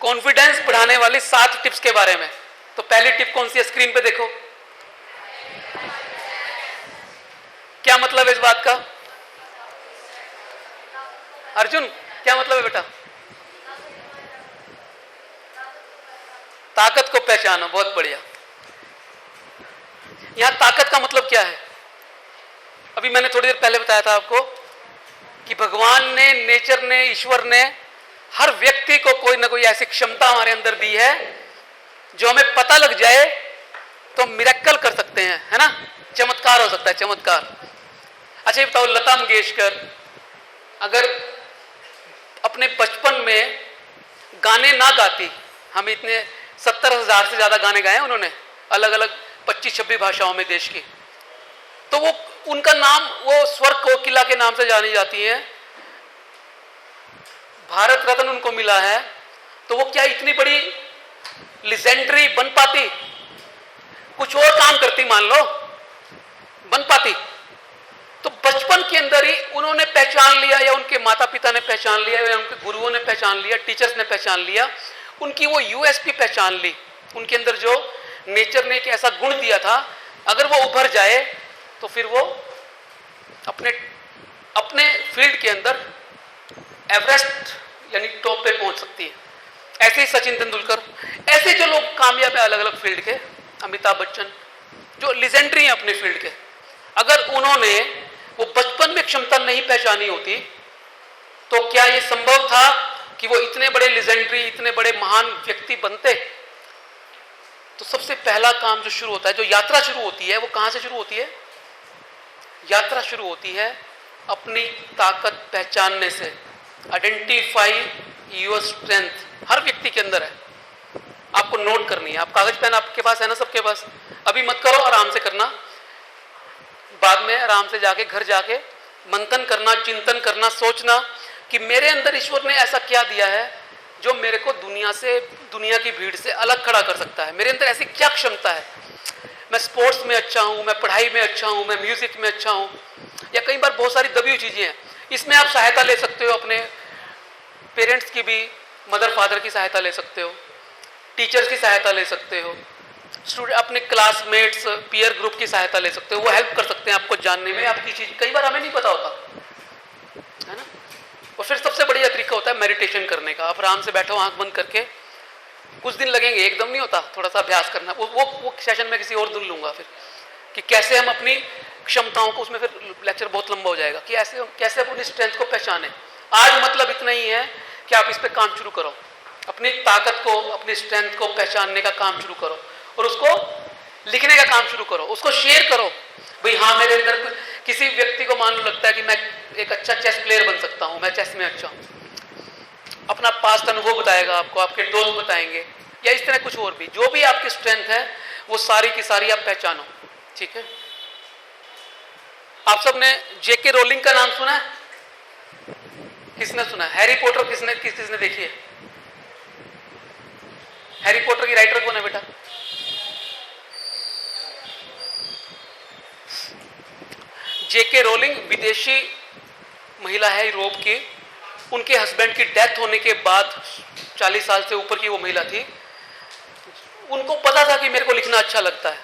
कॉन्फिडेंस बढ़ाने वाली 7 टिप्स के बारे में। तो पहली टिप कौन सी है? स्क्रीन पे देखो। क्या मतलब है इस बात का? अर्जुन, क्या मतलब है बेटा? ताकत को पहचानो। बहुत बढ़िया। यहां ताकत का मतलब क्या है? अभी मैंने थोड़ी देर पहले बताया था आपको कि भगवान ने, नेचर ने, ईश्वर ने हर व्यक्ति को कोई ना कोई ऐसी क्षमता हमारे अंदर दी है जो हमें पता लग जाए तो मिरेकल कर सकते हैं, है ना, चमत्कार हो सकता है, चमत्कार। अच्छा ये बताओ, लता मंगेशकर अगर अपने बचपन में गाने ना गाती, हम इतने 70,000 से ज्यादा गाने गाए उन्होंने अलग अलग 25-26 भाषाओं में देश की, तो वो उनका नाम, वो स्वर कोकिला के नाम से जानी जाती है, भारत रत्न उनको मिला है, तो वो क्या इतनी बड़ी लिजेंडरी बन पाती? कुछ और काम करती, मान लो, बन पाती? तो बचपन के अंदर ही उन्होंने पहचान लिया, या उनके माता पिता ने पहचान लिया, या उनके गुरुओं ने पहचान लिया, टीचर्स ने पहचान लिया, उनकी वो यूएसपी पहचान ली, उनके अंदर जो नेचर ने एक ऐसा गुण दिया था, अगर वो उभर जाए तो फिर वो अपने फील्ड के अंदर एवरेस्ट यानी टॉप पे पहुंच सकती है। ऐसे ही सचिन तेंदुलकर, ऐसे जो लोग कामयाब है अलग अलग फील्ड के, अमिताभ बच्चन, जो लिजेंडरी हैं अपने फील्ड के, अगर उन्होंने वो बचपन में क्षमता नहीं पहचानी होती तो क्या ये संभव था कि वो इतने बड़े लिजेंडरी, इतने बड़े महान व्यक्ति बनते? तो सबसे पहला काम जो शुरू होता है, जो यात्रा शुरू होती है, वो कहां से शुरू होती है? यात्रा शुरू होती है अपनी ताकत पहचानने से। आइडेंटिफाई योर स्ट्रेंथ हर व्यक्ति के अंदर है, आपको नोट करनी है। आप कागज पेन आपके पास है ना, सबके पास? अभी मत करो, आराम से करना, बाद में आराम से जाके घर जाके मंथन करना, चिंतन करना, सोचना कि मेरे अंदर ईश्वर ने ऐसा क्या दिया है जो मेरे को दुनिया की भीड़ से अलग खड़ा कर सकता है। मेरे अंदर ऐसी क्या क्षमता है? मैं स्पोर्ट्स में अच्छा हूं, मैं पढ़ाई में अच्छा हूं, मैं म्यूजिक में अच्छा हूं, या कई बार बहुत सारी दबी हुई चीजें हैं। इसमें आप सहायता ले सकते हो, अपने पेरेंट्स की भी, मदर फादर की सहायता ले सकते हो, टीचर्स की सहायता ले सकते हो, स्टूडेंट, अपने क्लासमेट्स, पीयर ग्रुप की सहायता ले सकते हो। वो हेल्प कर सकते हैं आपको जानने में, आपकी चीज कई बार हमें नहीं पता होता, है ना। और फिर सबसे बढ़िया तरीका होता है मेडिटेशन करने का। आप आराम से बैठो, आंख बंद करके, कुछ दिन लगेंगे, एकदम नहीं होता, थोड़ा सा अभ्यास करना। वो सेशन में किसी और दिन लूंगा फिर, कि कैसे हम अपनी क्षमताओं को, उसमें फिर लेक्चर बहुत लंबा हो जाएगा, कि कैसे अपनी स्ट्रेंथ को पहचाने। आज मतलब इतना ही है कि आप इस पर काम शुरू करो, अपनी ताकत को, अपनी स्ट्रेंथ को पहचानने का काम शुरू करो, और उसको लिखने का काम शुरू करो, उसको शेयर करो। भाई हाँ, मेरे अंदर किसी व्यक्ति को मान लो लगता है कि मैं एक अच्छा चेस प्लेयर बन सकता हूं, मैं चेस में अच्छा हूं, अपना पास्ट अनुभव बताएगा आपको, आपके दोस्त बताएंगे, या इस तरह कुछ और भी, जो भी आपकी स्ट्रेंथ है वो सारी की सारी आप पहचानो। ठीक है, आप सबने जेके रोलिंग का नाम सुना है? किसने सुना? हैरी पॉटर किसने देखी है? हैरी पॉटर की राइटर कौन है बेटा? जेके रोलिंग विदेशी महिला है, यूरोप की। उनके हस्बैंड की डेथ होने के बाद 40 साल से ऊपर की वो महिला थी। उनको पता था कि मेरे को लिखना अच्छा लगता है।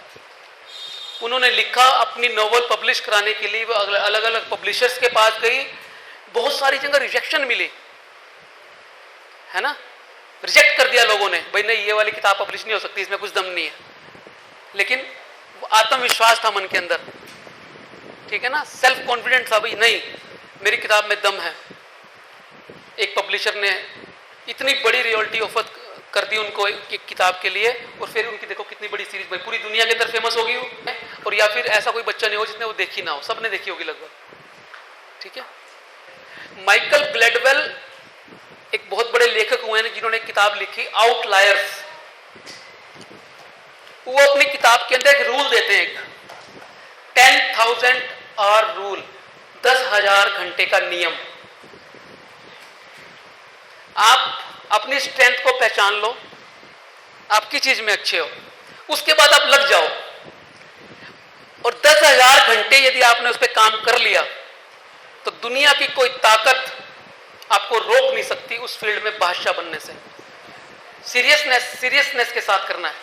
उन्होंने लिखा, अपनी नॉवल पब्लिश कराने के लिए वो अलग अलग पब्लिशर्स के पास गई, बहुत सारी जगह रिजेक्शन मिली, है ना, रिजेक्ट कर दिया लोगों ने, भाई नहीं ये वाली किताब पब्लिश नहीं हो सकती, इसमें कुछ दम नहीं है। लेकिन आत्मविश्वास था मन के अंदर, ठीक है ना, सेल्फ कॉन्फिडेंस था, भाई नहीं मेरी किताब में दम है। एक पब्लिशर ने इतनी बड़ी रॉयल्टी ऑफर कर दी उनको एक किताब के लिए, और फिर उनकी देखो कितनी बड़ी सीरीज भाई पूरी दुनिया के अंदर फेमस होगी वो, और या फिर ऐसा कोई बच्चा नहीं हो जिसने वो देखी ना हो, सबने देखी होगी लगभग। ठीक है, माइकल ग्लैडवेल एक बहुत बड़े लेखक हुए हैं जिन्होंने एक किताब लिखी आउटलायर्स। वो अपनी किताब के अंदर एक रूल देते हैं, 10,000 आवर रूल, 10,000 घंटे का नियम। आप अपनी स्ट्रेंथ को पहचान लो, आप किस चीज में अच्छे हो, उसके बाद आप लग जाओ, और 10,000 घंटे यदि आपने उस पर काम कर लिया तो दुनिया की कोई ताकत आपको रोक नहीं सकती उस फील्ड में बादशाह बनने से। सीरियसनेस के साथ करना है,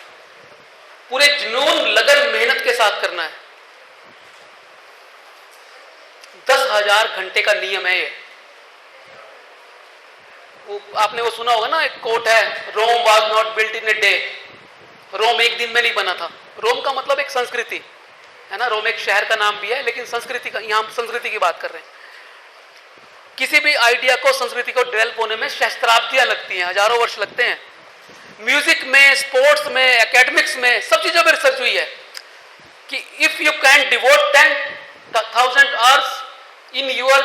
पूरे जुनून लगन मेहनत के साथ करना है। 10,000 घंटे का नियम है ये। आपने वो सुना होगा ना, एक कोट है, Rome was not built in a day. Rome एक दिन में नहीं बना था। रोम का मतलब एक संस्कृति है ना, रोम एक शहर का नाम भी है, लेकिन संस्कृति का, यहां हम संस्कृति की बात कर रहे हैं। किसी भी आइडिया को, संस्कृति को डेवलप होने में सहस्त्राब्दियां लगती हैं, हजारों वर्ष लगते हैं। म्यूजिक में, स्पोर्ट्स में, एकेडमिक्स में, सब चीजों में रिसर्च हुई है कि if you can devote 10,000 hours in your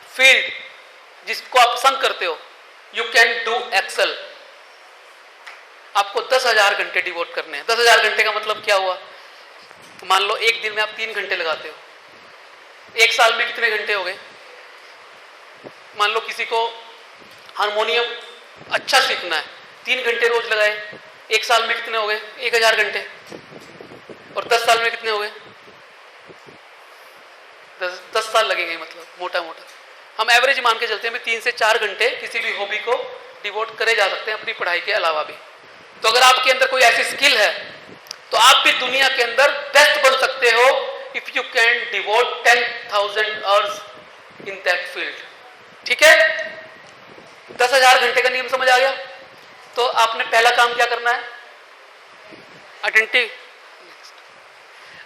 field, जिसको आप पसंद करते हो, यू कैन डू एक्सेल। आपको 10,000 घंटे डिवोट करने हैं। 10,000 घंटे का मतलब क्या हुआ? मान लो एक दिन में आप 3 घंटे लगाते हो, एक साल में कितने घंटे हो गए? मान लो किसी को हारमोनियम अच्छा सीखना है, 3 घंटे रोज लगाए, एक साल में कितने हो गए? 1,000 घंटे। और 10 साल में कितने हो गए? 10 साल लगेंगे, मतलब मोटा मोटा हम एवरेज मान के चलते हैं, 3 से 4 घंटे किसी भी हॉबी को डिवोट करे जा सकते हैं अपनी पढ़ाई के अलावा भी। तो अगर आपके अंदर कोई ऐसी स्किल है तो आप भी दुनिया के अंदर बेस्ट बन सकते हो if you can devote 10,000 hours in that field. ठीक है, 10,000 घंटे का नियम समझ आ गया? तो आपने पहला काम क्या करना है?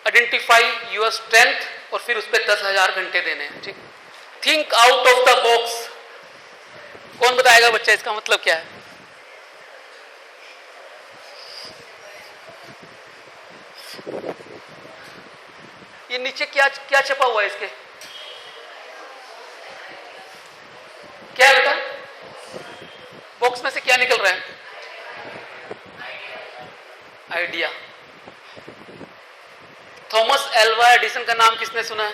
आइडेंटिफाई योर स्ट्रेंथ, और फिर उस पर 10,000 घंटे देने हैं। ठीक, think out of the box. कौन बताएगा बच्चा इसका मतलब क्या है? ये नीचे क्या क्या छपा हुआ है इसके? क्या है बेटा? बॉक्स में से क्या निकल रहा है? आइडिया। थॉमस एल्वा एडिसन का नाम किसने सुना है?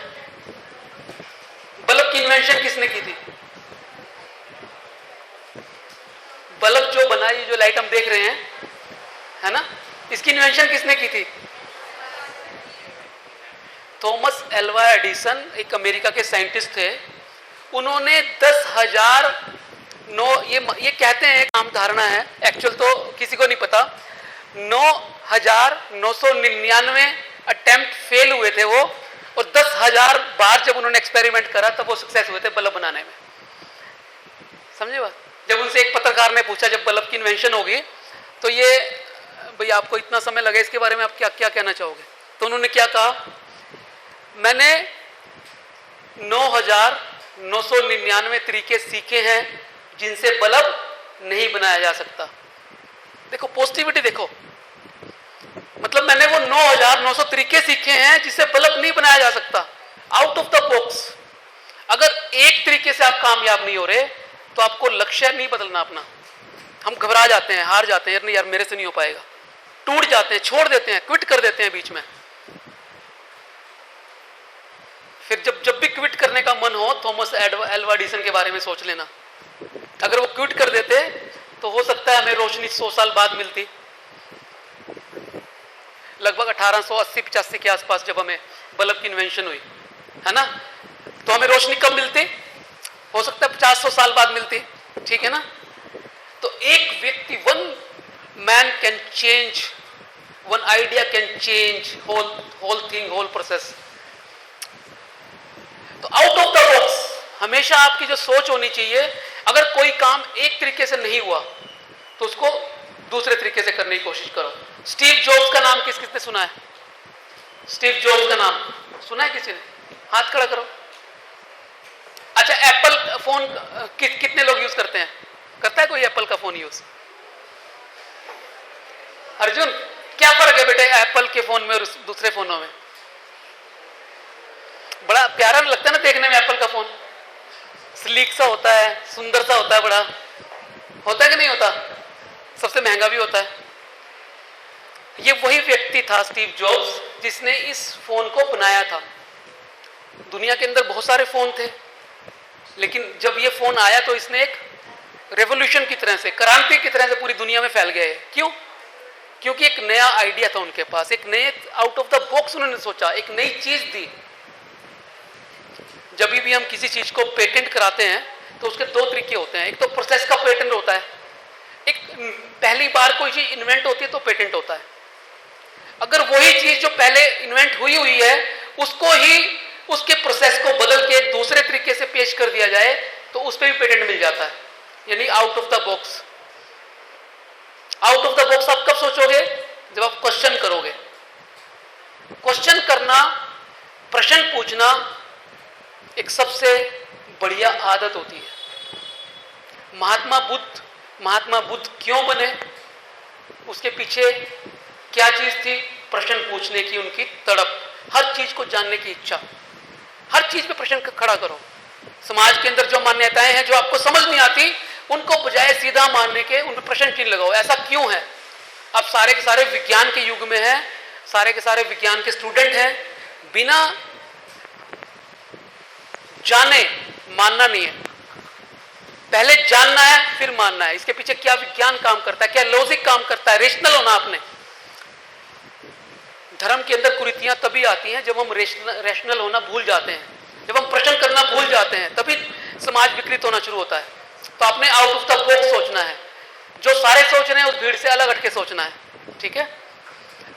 बल्ब की इन्वेंशन किसने की थी? बल्ब जो बना, ये जो लाइट हम देख रहे हैं, है ना, इसकी इन्वेंशन किसने की थी? थॉमस एल्वा एडिसन एक अमेरिका के साइंटिस्ट थे। उन्होंने 10,000 ये कहते हैं, आम धारणा है, एक्चुअल तो किसी को नहीं पता, 9,999 अटेम्प्ट फेल हुए थे वो, और 10,000 बार जब उन्होंने एक्सपेरिमेंट करा तब वो सक्सेस हुए थे बल्ब बनाने में। समझे बात? जब उनसे एक पत्रकार ने पूछा जब बल्ब की इन्वेंशन होगी तो ये भाई आपको इतना समय लगे, इसके बारे में आप क्या क्या कहना चाहोगे? तो उन्होंने क्या कहा, मैंने 9,999 तरीके सीखे हैं जिनसे बल्ब नहीं बनाया जा सकता। देखो पॉजिटिविटी देखो, मतलब मैंने वो 9,900 तरीके सीखे हैं जिससे बल्ब नहीं बनाया जा सकता, आउट ऑफ द बॉक्स। अगर एक तरीके से आप कामयाब नहीं हो रहे तो आपको लक्ष्य नहीं बदलना अपना, हम घबरा जाते हैं, हार जाते हैं, नहीं यार मेरे से नहीं हो पाएगा, टूट जाते हैं, छोड़ देते हैं, क्विट कर देते हैं बीच में। फिर जब भी क्विट करने का मन हो, थॉमस एल्वा एडिसन के बारे में सोच लेना। अगर वो क्विट कर देते तो हो सकता है हमें रोशनी 100 साल बाद मिलती, लगभग 1880-85 के आसपास, जब हमें बल्ब की इन्वेंशन हुई है ना, तो हमें रोशनी कब मिलती? हो सकता है 50-100 साल बाद मिलती, ठीक है ना। तो एक व्यक्ति, one man can change, one idea can change whole thing, whole process. तो आउट ऑफ द बॉक्स हमेशा आपकी जो सोच होनी चाहिए, अगर कोई काम एक तरीके से नहीं हुआ तो उसको दूसरे तरीके से करने की कोशिश करो। स्टीव जॉब्स का नाम किसने सुना है? स्टीव जॉब्स का नाम सुना है किसी ने? हाथ खड़ा करो। अच्छा, एप्पल फोन कितने लोग यूज करते हैं? करता है कोई एप्पल का फोन यूज? अर्जुन, क्या फर्क है बेटे एप्पल के फोन में और दूसरे फोनों में? बड़ा प्यारा लगता है ना देखने में एप्पल का फोन, स्लीक सा होता है, सुंदर सा होता है, बड़ा होता है कि नहीं होता? सबसे महंगा भी होता है। ये वही व्यक्ति था स्टीव जॉब्स जिसने इस फोन को बनाया था। दुनिया के अंदर बहुत सारे फोन थे, लेकिन जब ये फोन आया तो इसने एक रेवोल्यूशन की तरह से, क्रांति की तरह से पूरी दुनिया में फैल गया है। क्यों? क्योंकि एक नया आइडिया था उनके पास, एक नए आउट ऑफ द बॉक्स उन्होंने सोचा, एक नई चीज दी। जब भी हम किसी चीज को पेटेंट कराते हैं तो उसके दो तरीके होते हैं। एक तो प्रोसेस का पेटेंट होता है, एक पहली बार कोई चीज इन्वेंट होती है तो पेटेंट होता है। अगर वही चीज जो पहले इन्वेंट हुई है उसको ही, उसके प्रोसेस को बदल के दूसरे तरीके से पेश कर दिया जाए तो उस पर भी पेटेंट मिल जाता है, यानी out of the box. Out of the box आप कब सोचोगे? जब आप क्वेश्चन करोगे। क्वेश्चन करना, प्रश्न पूछना एक सबसे बढ़िया आदत होती है। महात्मा बुद्ध क्यों बने? उसके पीछे क्या चीज थी? प्रश्न पूछने की उनकी तड़प, हर चीज को जानने की इच्छा। हर चीज पे प्रश्न खड़ा करो। समाज के अंदर जो मान्यताएं हैं जो आपको समझ नहीं आती, उनको बजाय सीधा मानने के उन पर प्रश्न चिन्ह लगाओ। ऐसा क्यों है? आप सारे के सारे विज्ञान के युग में हैं, सारे के सारे विज्ञान के स्टूडेंट हैं। बिना जाने मानना नहीं है, पहले जानना है फिर मानना है। इसके पीछे क्या विज्ञान काम करता है, क्या लॉजिक काम करता है, रेशनल होना आपने। धर्म के अंदर कुरीतियां तभी आती हैं जब हम रेशनल होना भूल जाते हैं, जब हम प्रश्न करना भूल जाते हैं, तभी समाज विकृत होना शुरू होता है। तो आपने आउट ऑफ द बॉक्स सोचना है, जो सारे सोच रहे हैं उस भीड़ से अलग हट के सोचना है, ठीक है?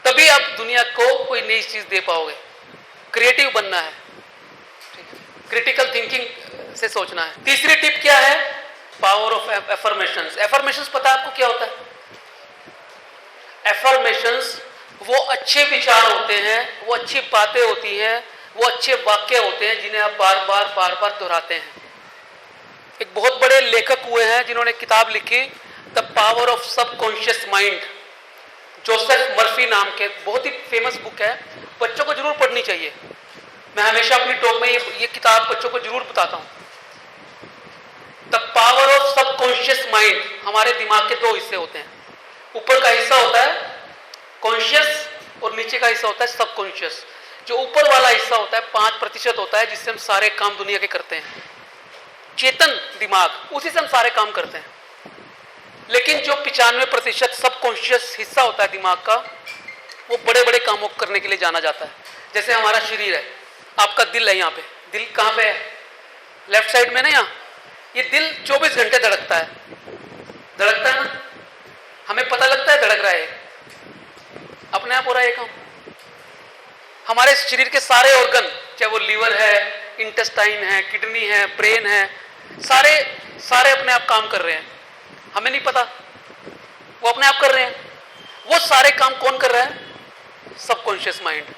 तभी आप दुनिया को कोई नई चीज दे पाओगे। क्रिएटिव बनना है, क्रिटिकल थिंकिंग से सोचना है। तीसरी टिप क्या है? Power of affirmations. एफर्मेशंस पता है आपको क्या होता है? एफर्मेशंस वो अच्छे विचार होते हैं, वो अच्छी बातें होती हैं, वो अच्छे वाक्य होते हैं जिन्हें आप बार बार दोहराते हैं। एक बहुत बड़े लेखक हुए हैं जिन्होंने किताब लिखी, the power of subconscious mind, Joseph Murphy नाम के, बहुत ही फेमस बुक है, बच्चों को जरूर पढ़नी चाहिए। मैं हमेशा अपनी टॉक में ये किताब बच्चों को जरूर बताता हूं। The power of subconscious mind. हमारे दिमाग के दो हिस्से होते हैं, ऊपर का हिस्सा होता है कॉन्शियस और नीचे का हिस्सा होता है सबकॉन्शियस। जो ऊपर वाला हिस्सा होता है 5% होता है, जिससे हम सारे काम दुनिया के करते हैं। चेतन दिमाग, उसी से हम सारे काम करते हैं। लेकिन जो 95% सबकॉन्शियस हिस्सा होता है दिमाग का, वो बड़े बड़े कामों करने के लिए जाना जाता है। जैसे हमारा शरीर है, आपका दिल है, यहाँ पे दिल कहाँ पे है? लेफ्ट साइड में ना, यहाँ ये दिल 24 घंटे धड़कता है ना, हमें पता लगता है धड़क रहा है, अपने आप हो रहा है काम। हमारे शरीर के सारे ऑर्गन, चाहे वो लीवर है, इंटेस्टाइन है, किडनी है, ब्रेन है, सारे अपने आप काम कर रहे हैं, हमें नहीं पता, वो अपने आप कर रहे हैं। वो सारे काम कौन कर रहा है? Subconscious mind.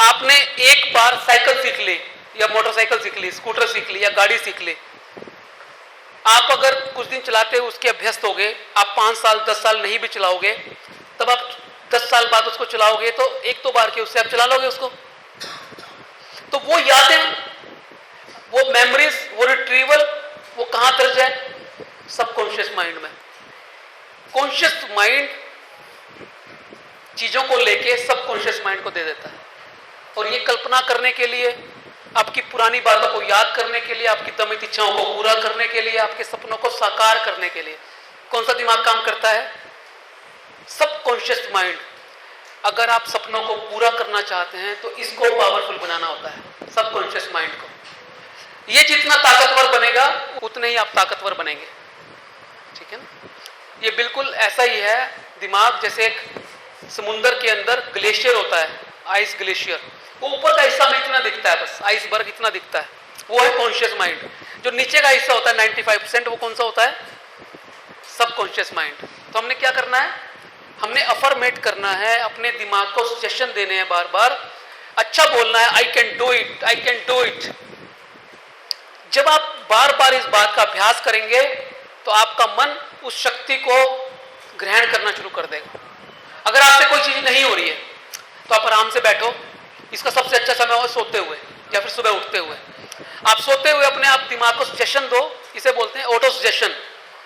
आपने एक बार साइकिल सीख ली या मोटरसाइकिल सीख ली, स्कूटर सीख ली या गाड़ी सीख ली, आप अगर कुछ दिन चलाते हुए उसके अभ्यस्त हो गए, आप 5 साल 10 साल नहीं भी चलाओगे, तब आप 10 साल बाद उसको चलाओगे तो एक तो बार के उससे आप चला लोगे उसको। तो वो यादें, वो मेमोरीज, वो रिट्रीवल, वो कहां दर्ज है? सबकॉन्शियस माइंड में। कॉन्शियस माइंड चीजों को लेके सबकॉन्शियस माइंड को दे देता है। और ये कल्पना करने के लिए, आपकी पुरानी बातों को याद करने के लिए, आपकी दमित इच्छाओं को पूरा करने के लिए, आपके सपनों को साकार करने के लिए कौन सा दिमाग काम करता है? Subconscious mind. अगर आप सपनों को पूरा करना चाहते हैं तो इसको पावरफुल बनाना होता है, सबकॉन्शियस माइंड को। ये जितना ताकतवर बनेगा उतने ही आप ताकतवर बनेंगे, ठीक है ना। ये बिल्कुल ऐसा ही है दिमाग, जैसे एक समुंदर के अंदर ग्लेशियर होता है, आइस ग्लेशियर, वो ऊपर का हिस्सा में इतना दिखता है, बस आइसबर्ग इतना दिखता है, वो है कॉन्शियस माइंड। जो नीचे का हिस्सा होता है 95%, वो कौन सा होता है? Subconscious mind. तो हमने क्या करना है? हमने अफर्मेट करना है, अपने दिमाग को सजेशन देने हैं, बार बार अच्छा बोलना है, I can do it, I can do it. जब आप बार बार इस बात का अभ्यास करेंगे तो आपका मन उस शक्ति को ग्रहण करना शुरू कर देगा। अगर आपसे कोई चीज नहीं हो रही है तो आप आराम से बैठो। इसका सबसे अच्छा समय हो सोते हुए या फिर सुबह उठते हुए। आप सोते हुए अपने आप दिमाग को सजेशन दो, इसे बोलते हैं ऑटो सजेशन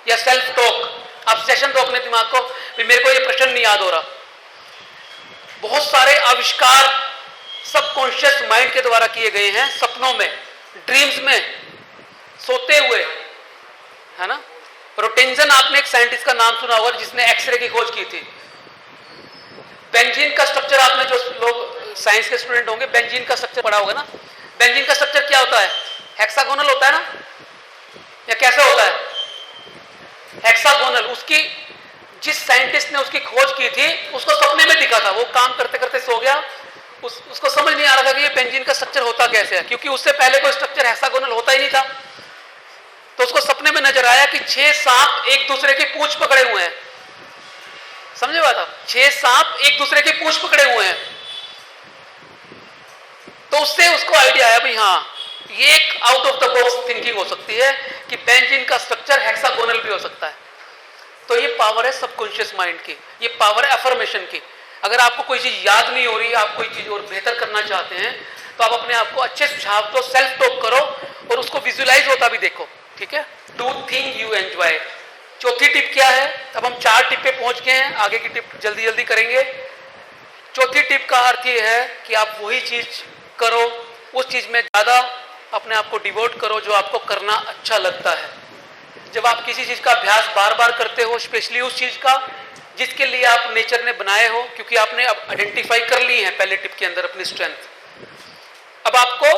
या सेल्फ टॉक। आप सजेशन दो अपने दिमाग को, मेरे को ये प्रश्न नहीं याद हो रहा। बहुत सारे आविष्कार सबकॉन्शियस माइंड के द्वारा किए गए हैं, सपनों में, ड्रीम्स में, सोते हुए, है ना। रोटेंजन, आपने एक साइंटिस्ट का नाम सुना होगा जिसने एक्सरे की खोज की थी। बेंजीन का स्ट्रक्चर, आपने जो लोग साइंस के स्टूडेंट होंगे बेंजीन का स्ट्रक्चर पढ़ा होगा ना। बेंजीन का स्ट्रक्चर क्या होता है? हेक्सागोनल होता है ना, या कैसे होता है? हेक्सागोनल। उसकी जिस साइंटिस्ट ने उसकी खोज की थी उसको सपने में दिखा था, वो काम करते करते सो गया, उसको समझ नहीं आ रहा था कि ये बेंजीन का स्ट्रक्चर होता कैसे है, क्योंकि उससे पहले कोई स्ट्रक्चर हेक्सागोनल होता ही नहीं था। तो उसको सपने में नजर आया कि 6 सांप एक दूसरे की पूंछ पकड़े हुए हैं। समझे बात आप? 6 सांप एक दूसरे की पूंछ पकड़े हुए हैं। तो उससे उसको आइडिया आया भाई हाँ, ये एक out of the box thinking हो सकती है कि बेंजीन का स्ट्रक्चर हेक्सागोनल भी हो सकता है। तो ये पावर है सबकॉन्शियस माइंड की, ये पावर है अफर्मेशन की। अगर आपको कोई चीज याद नहीं हो रही, आप कोई चीज और बेहतर करना चाहते हैं, तो आप अपने आप को अच्छे सुझाव दो, सेल्फ टॉक करो और उसको विजुअलाइज होता भी देखो, ठीक है। Do thing you enjoy. चौथी टिप क्या है? अब हम 4 टिप पे पहुंच गए हैं, आगे की टिप जल्दी जल्दी करेंगे। चौथी टिप का अर्थ ये है कि आप वही चीज करो, उस चीज में ज्यादा अपने आप को डिवोट करो जो आपको करना अच्छा लगता है। जब आप किसी चीज का अभ्यास बार बार करते हो, स्पेशली उस चीज का जिसके लिए आप नेचर ने बनाए हो, क्योंकि आपने अब आइडेंटिफाई कर ली है पहले टिप के अंदर अपनी स्ट्रेंथ, अब आपको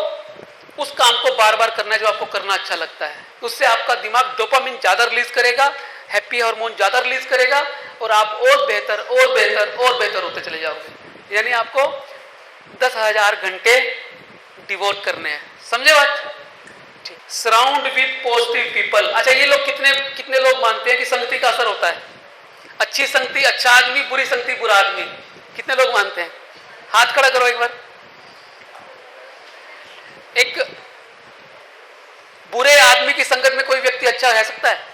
उस काम को बार बार करना है जो आपको करना अच्छा लगता है। उससे आपका दिमाग डोपामिन ज्यादा रिलीज करेगा, हैप्पी हार्मोन ज्यादा रिलीज करेगा और आप और बेहतर और बेहतर और बेहतर होते चले जाओगे। यानी आपको 10,000 घंटे डिवोट करने हैं। समझे बात? Surround with positive people. अच्छा, ये लोग कितने लोग मानते हैं कि संगति का असर होता है? अच्छी संगति अच्छा आदमी, बुरी संगति बुरा आदमी। कितने लोग मानते हैं? हाथ खड़ा करो एक बार। एक बुरे आदमी की संगत में कोई व्यक्ति अच्छा रह सकता है?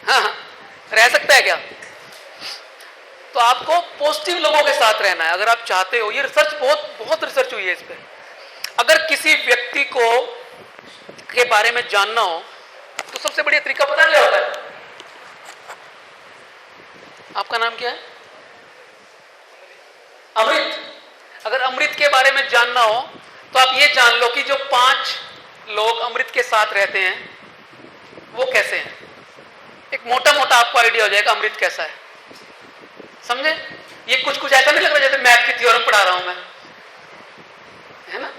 हाँ, रह सकता है क्या? तो आपको पॉजिटिव लोगों के साथ रहना है अगर आप चाहते हो। ये रिसर्च बहुत रिसर्च हुई है इस पे। अगर किसी व्यक्ति को के बारे में जानना हो तो सबसे बढ़िया तरीका पता क्या होता है? आपका नाम क्या है? अमृत। अगर अमृत के बारे में जानना हो तो आप ये जान लो कि जो 5 लोग अमृत के साथ रहते हैं वो कैसे हैं। एक मोटा मोटा आपको आइडिया हो जाएगा अमृत कैसा है। समझे? ये कुछ ऐसा नहीं लग रहा जैसे मैथ की थ्योरम पढ़ा रहा हूं मैं, है ना।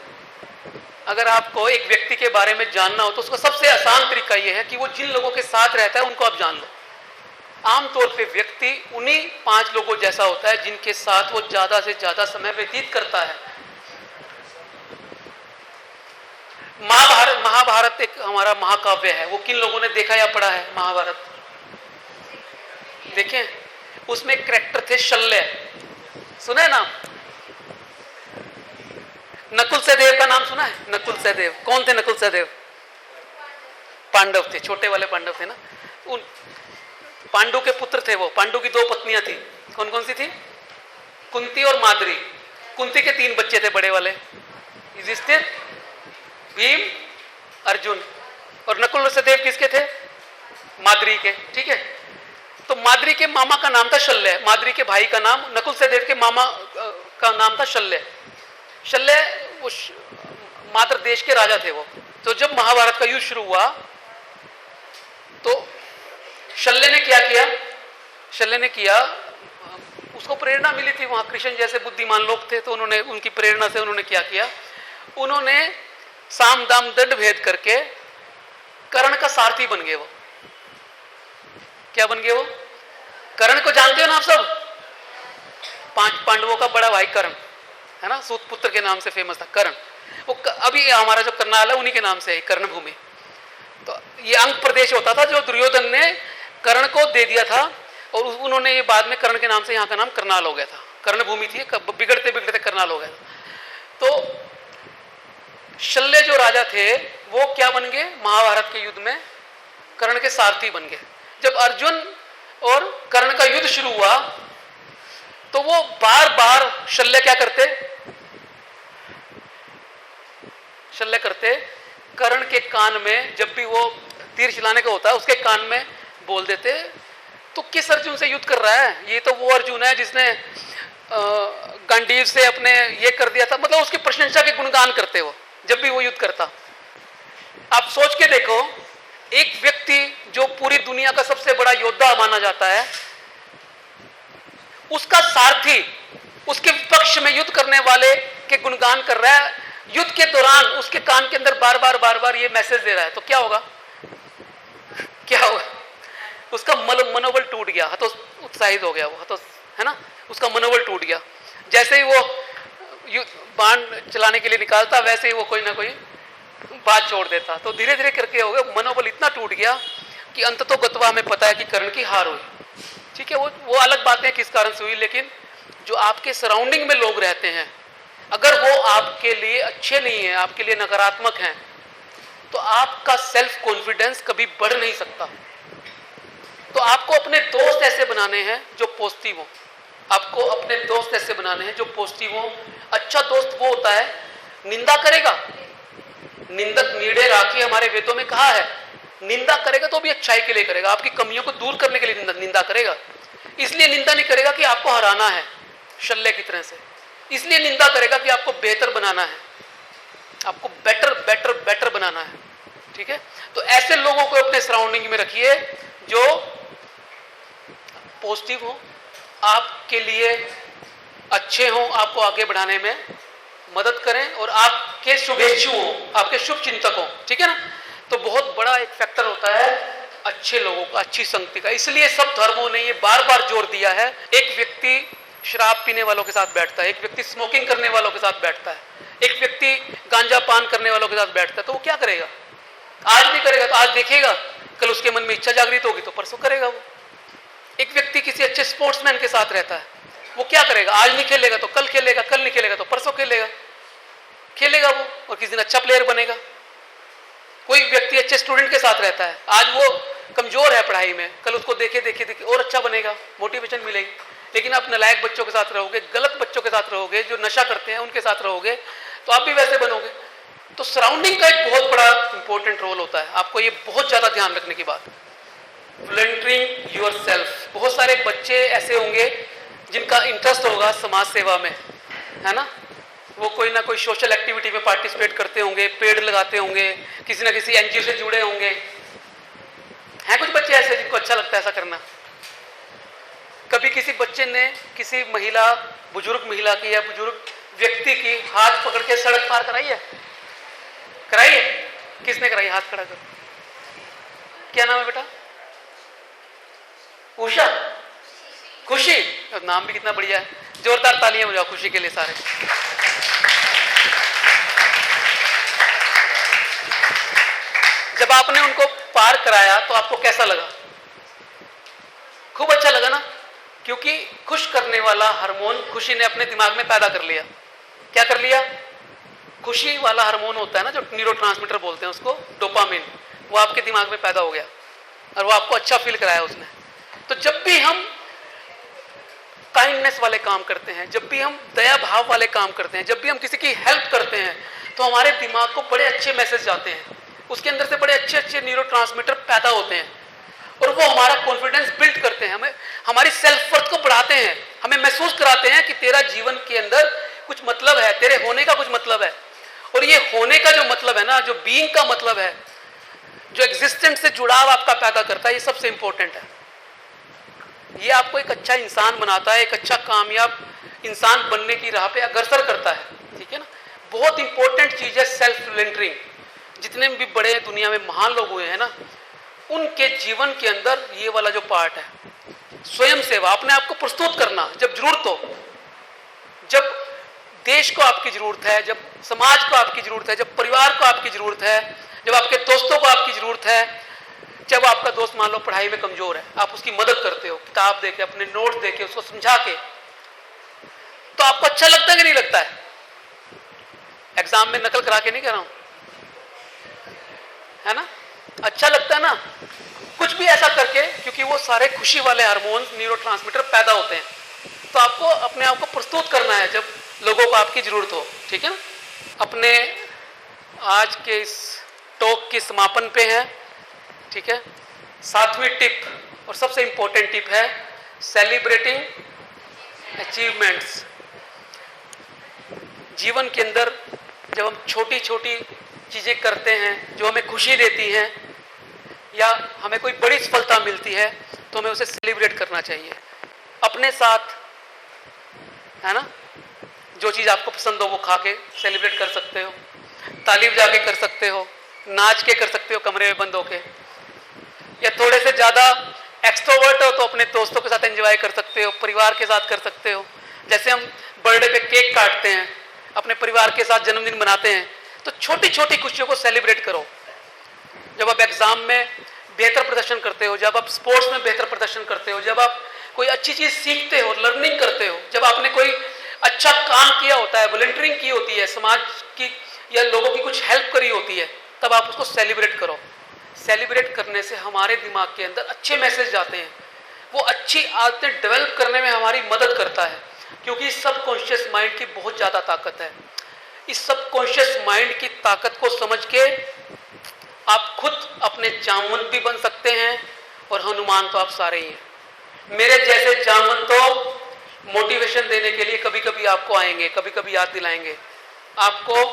अगर आपको एक व्यक्ति के बारे में जानना हो तो उसका सबसे आसान तरीका यह है कि वो जिन लोगों के साथ रहता है उनको आप जान लो। आमतौर पे व्यक्ति उन्हीं 5 लोगों जैसा होता है जिनके साथ वो ज्यादा से ज्यादा समय व्यतीत करता है। महाभारत एक हमारा महाकाव्य है, वो किन लोगों ने देखा या पढ़ा है? महाभारत देखें, उसमें एक कैरेक्टर थे शल्य, सुना है नाम? नकुल सहदेव का नाम सुना है? नकुल सहदेव कौन थे? नकुल सहदेव पांडव थे, छोटे वाले पांडव थे ना। उन पांडु के पुत्र थे वो। पांडु की 2 पत्नियां थी। कौन कौन सी थी? कुंती और माद्री। कुंती के 3 बच्चे थे बड़े वाले, युधिष्ठिर, भीम, अर्जुन। और नकुल और सहदेव किसके थे? माद्री के। ठीक है। तो माद्री के मामा का नाम था शल्य, माद्री के भाई का नाम, नकुल सहदेव के मामा का नाम था शल्य। शल्य वो माद्र देश के राजा थे वो। तो जब महाभारत का युद्ध शुरू हुआ तो शल्य ने क्या किया, शल्य ने किया, उसको प्रेरणा मिली थी, वहां कृष्ण जैसे बुद्धिमान लोग थे तो उन्होंने, उनकी प्रेरणा से उन्होंने क्या किया, उन्होंने साम दाम दंड भेद करके कर्ण का सारथी बन गए। वो क्या बन गए? वो कर्ण को जानते हो ना आप सब, 5 पांडवों का बड़ा भाई कर्ण है ना, सूत पुत्र के नाम से फेमस था कर्ण। वो अभी हमारा जो करनाल है उन्हीं के नाम से है, कर्ण भूमि। तो ये अंग प्रदेश होता था जो दुर्योधन ने कर्ण को दे दिया था, और उन्होंने ये बाद में कर्ण के नाम से यहाँ का नाम करनाल हो गया था। कर्ण भूमि थी, बिगड़ते बिगड़ते करनाल हो गया था। तो शल्य जो राजा थे वो क्या बन गए, महाभारत के युद्ध में कर्ण के सारथी बन गए। जब अर्जुन और कर्ण का युद्ध शुरू हुआ तो वो बार बार शल्य क्या करते, शल्य करते कर्ण के कान में, जब भी वो तीर चलाने का होता है उसके कान में बोल देते, तो किस अर्जुन से युद्ध कर रहा है, ये तो वो अर्जुन है जिसने गांडीव से अपने ये कर दिया था, मतलब उसकी प्रशंसा के गुणगान करते वो जब भी वो युद्ध करता। आप सोच के देखो, एक व्यक्ति जो पूरी दुनिया का सबसे बड़ा योद्धा माना जाता है, उसका सारथी उसके पक्ष में युद्ध करने वाले के गुणगान कर रहा है, युद्ध के दौरान उसके कान के अंदर बार बार ये मैसेज दे रहा है, तो क्या होगा, क्या होगा? उसका मनोबल टूट गया, तो उत्साहित हो गया वो, तो है ना, उसका मनोबल टूट गया। जैसे ही वो बाण चलाने के लिए निकालता वैसे ही वो कोई ना कोई बात छोड़ देता। तो धीरे धीरे करके हो गया, मनोबल इतना टूट गया कि अंततः गत्वा हमें पता है कि कर्ण की हार हुई। ठीक है, वो अलग बातें किस कारण से हुई, लेकिन जो आपके सराउंडिंग में लोग रहते हैं, अगर वो आपके लिए अच्छे नहीं है, आपके लिए नकारात्मक हैं, तो आपका सेल्फ कॉन्फिडेंस कभी बढ़ नहीं सकता। तो आपको अपने दोस्त ऐसे बनाने हैं जो पॉजिटिव हो, आपको अपने दोस्त ऐसे बनाने हैं जो पॉजिटिव हो। अच्छा दोस्त वो होता है, निंदा करेगा, निंदक नीड़े राखी हमारे वेदों में कहा है, निंदा करेगा तो भी अच्छाई के लिए करेगा, आपकी कमियों को दूर करने के लिए निंदा करेगा। इसलिए निंदा नहीं करेगा कि आपको हराना है शल्य की तरह से, इसलिए निंदा करेगा कि आपको बेहतर बनाना है, आपको बेटर बनाना है। ठीक है, तो ऐसे लोगों को अपने सराउंडिंग में रखिए जो पॉजिटिव हो, आपके लिए अच्छे हो, आपको आगे बढ़ाने में मदद करें और आपके शुभेच्छु हो, आपके शुभ चिंतक हो। ठीक है ना, तो बहुत बड़ा एक फैक्टर होता है अच्छे लोगों का, अच्छी संगति का। इसलिए सब धर्मों ने ये बार बार जोर दिया है, एक व्यक्ति शराब पीने वालों के साथ बैठता है, एक व्यक्ति स्मोकिंग करने वालों के साथ बैठता है, एक व्यक्ति गांजा पान करने वालों के साथ बैठता है, तो वो क्या करेगा? आज नहीं करेगा तो आज देखेगा, कल उसके मन में इच्छा जागृत होगी तो परसों करेगा वो। एक व्यक्ति किसी अच्छे स्पोर्ट्समैन के साथ रहता है, वो क्या करेगा? आज नहीं खेलेगा तो कल खेलेगा, कल नहीं खेलेगा तो परसों खेलेगा वो, और किसी दिन अच्छा प्लेयर बनेगा। कोई व्यक्ति अच्छे स्टूडेंट के साथ रहता है, आज वो कमजोर है पढ़ाई में, कल उसको देखे और अच्छा बनेगा, मोटिवेशन मिलेगी। लेकिन आप नालायक बच्चों के साथ रहोगे, गलत बच्चों के साथ रहोगे, जो नशा करते हैं उनके साथ रहोगे, तो आप भी वैसे बनोगे। तो सराउंडिंग का एक बहुत बड़ा इंपॉर्टेंट रोल होता है, आपको ये बहुत ज्यादा ध्यान रखने की बात। वॉलंटियरिंग योरसेल्फ, बहुत सारे बच्चे ऐसे होंगे जिनका इंटरेस्ट होगा समाज सेवा में, है ना, वो कोई ना कोई सोशल एक्टिविटी में पार्टिसिपेट करते होंगे, पेड़ लगाते होंगे, किसी ना किसी एनजीओ से जुड़े होंगे। हैं कुछ बच्चे ऐसे जिनको अच्छा लगता है ऐसा करना। कभी किसी बच्चे ने किसी महिला, बुजुर्ग महिला की या बुजुर्ग व्यक्ति की हाथ पकड़ के सड़क पार कराई है? किसने कराई? हाथ खड़ा कर। क्या नाम है बेटा? उषा, खुशी, नाम भी कितना बढ़िया है, जोरदार तालियां हो जाओ खुशी के लिए सारे। जब आपने उनको पार कराया तो आपको कैसा लगा? खूब अच्छा लगा ना, क्योंकि खुश करने वाला हार्मोन खुशी ने अपने दिमाग में पैदा कर लिया। क्या कर लिया? खुशी वाला हार्मोन होता है ना, जो न्यूरोट्रांसमीटर बोलते हैं उसको, डोपामिन, वो आपके दिमाग में पैदा हो गया और वो आपको अच्छा फील कराया उसने। तो जब भी हम काइंडनेस वाले काम करते हैं, जब भी हम दया भाव वाले काम करते हैं, जब भी हम किसी की हेल्प करते हैं, तो हमारे दिमाग को बड़े अच्छे मैसेज जाते हैं, उसके अंदर से बड़े अच्छे अच्छे न्यूरोट्रांसमीटर पैदा होते हैं और वो हमारा कॉन्फिडेंस बिल्ड करते हैं, हमें हमारी सेल्फ वर्थ को बढ़ाते हैं, हमें महसूस कराते हैं कि तेरा जीवन के अंदर कुछ मतलब है, तेरे होने का कुछ मतलब है। और ये होने का जो मतलब है ना, जो बीइंग का मतलब है, जो एग्जिस्टेंस से जुड़ाव आपका पैदा करता है, ये सबसे इंपॉर्टेंट है। ये आपको एक अच्छा इंसान बनाता है, एक अच्छा कामयाब इंसान बनने की राह पे अग्रसर करता है, ठीक है ना। बहुत इंपॉर्टेंट चीज है सेल्फ वॉलंटियरिंग। जितने भी बड़े दुनिया में महान लोग हुए हैं ना, उनके जीवन के अंदर ये वाला जो पार्ट है, स्वयं सेवा, अपने आप को प्रस्तुत करना जब जरूरत हो, जब देश को आपकी जरूरत है, जब समाज को आपकी जरूरत है, जब परिवार को आपकी जरूरत है, जब आपके दोस्तों को आपकी जरूरत है, जब आपका दोस्त मान लो पढ़ाई में कमजोर है, आप उसकी मदद करते हो, किताब देके, अपने नोट देके, उसको समझा के, तो आपको अच्छा लगता है कि नहीं लगता है? एग्जाम में नकल करा के नहीं कह रहा हूं, है ना, अच्छा लगता है ना, कुछ भी ऐसा करके, क्योंकि वो सारे खुशी वाले हार्मोन्स, न्यूरोट्रांसमीटर पैदा होते हैं। तो आपको अपने आप को प्रस्तुत करना है जब लोगों को आपकी जरूरत हो, ठीक है ना। अपने आज के इस टॉक के समापन पे है, ठीक है। 7वीं टिप और सबसे इंपॉर्टेंट टिप है सेलिब्रेटिंग अचीवमेंट्स। जीवन के अंदर जब हम छोटी छोटी चीजें करते हैं जो हमें खुशी देती हैं, या हमें कोई बड़ी सफलता मिलती है, तो हमें उसे सेलिब्रेट करना चाहिए अपने साथ, है ना। जो चीज़ आपको पसंद हो वो खा के सेलिब्रेट कर सकते हो, ताली बजा के कर सकते हो, नाच के कर सकते हो कमरे में बंद होके, या थोड़े से ज़्यादा एक्सट्रोवर्ट हो तो अपने दोस्तों के साथ एंजॉय कर सकते हो, परिवार के साथ कर सकते हो। जैसे हम बर्थडे पे केक काटते हैं, अपने परिवार के साथ जन्मदिन मनाते हैं, तो छोटी छोटी खुशियों को सेलिब्रेट करो। जब आप एग्जाम में बेहतर प्रदर्शन करते हो, जब आप स्पोर्ट्स में बेहतर प्रदर्शन करते हो, जब आप कोई अच्छी चीज़ सीखते हो, लर्निंग करते हो, जब आपने कोई अच्छा काम किया होता है, वॉलंटियरिंग की होती है, समाज की या लोगों की कुछ हेल्प करी होती है, तब आप उसको सेलिब्रेट करो। सेलिब्रेट करने से हमारे दिमाग के अंदर अच्छे मैसेज जाते हैं, वो अच्छी आदतें डेवलप करने में हमारी मदद करता है, क्योंकि सबकॉन्शियस माइंड की बहुत ज़्यादा ताकत है। इस सबकॉन्शियस माइंड की ताकत को समझ के आप खुद अपने जामुन भी बन सकते हैं, और हनुमान तो आप सारे ही हैं। मेरे जैसे जामुन तो मोटिवेशन देने के लिए कभी कभी आपको आएंगे, कभी कभी याद दिलाएंगे। आपको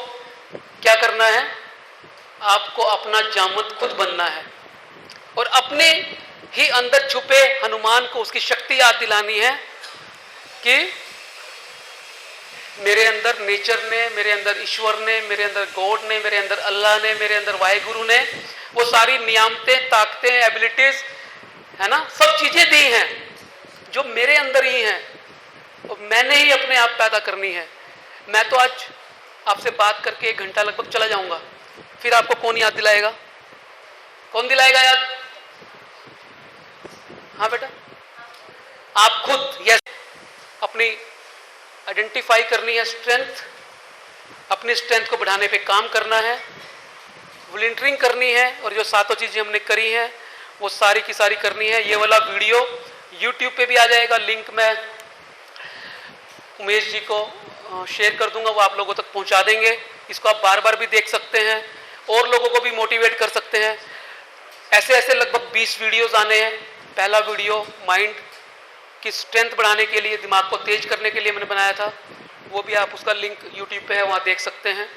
क्या करना है? आपको अपना जामुन खुद बनना है, और अपने ही अंदर छुपे हनुमान को उसकी शक्ति याद दिलानी है कि मेरे अंदर नेचर ने, मेरे अंदर ईश्वर ने, मेरे अंदर गॉड ने, मेरे अंदर अल्लाह ने, मेरे अंदर वाहिगुरु ने वो सारी नियामतें, ताकतें, एबिलिटीज, है ना, सब चीजें दी हैं जो मेरे अंदर ही हैं, और मैंने ही अपने आप पैदा करनी है। मैं तो आज आपसे बात करके 1 घंटा लगभग चला जाऊंगा, फिर आपको कौन याद दिलाएगा? कौन दिलाएगा याद? हाँ बेटा, आप खुद। यस, अपनी आइडेंटिफाई करनी है स्ट्रेंथ, अपनी स्ट्रेंथ को बढ़ाने पे काम करना है, वॉलंटियरिंग करनी है, और जो 7 चीज़ें हमने करी हैं वो सारी की सारी करनी है। ये वाला वीडियो YouTube पे भी आ जाएगा, लिंक मैं उमेश जी को शेयर कर दूंगा, वो आप लोगों तक पहुंचा देंगे। इसको आप बार बार भी देख सकते हैं, और लोगों को भी मोटिवेट कर सकते हैं। ऐसे ऐसे लगभग 20 वीडियोज़ आने हैं। पहला वीडियो माइंड की स्ट्रेंथ बढ़ाने के लिए, दिमाग को तेज करने के लिए मैंने बनाया था, वो भी आप, उसका लिंक YouTube पे है, वहाँ देख सकते हैं।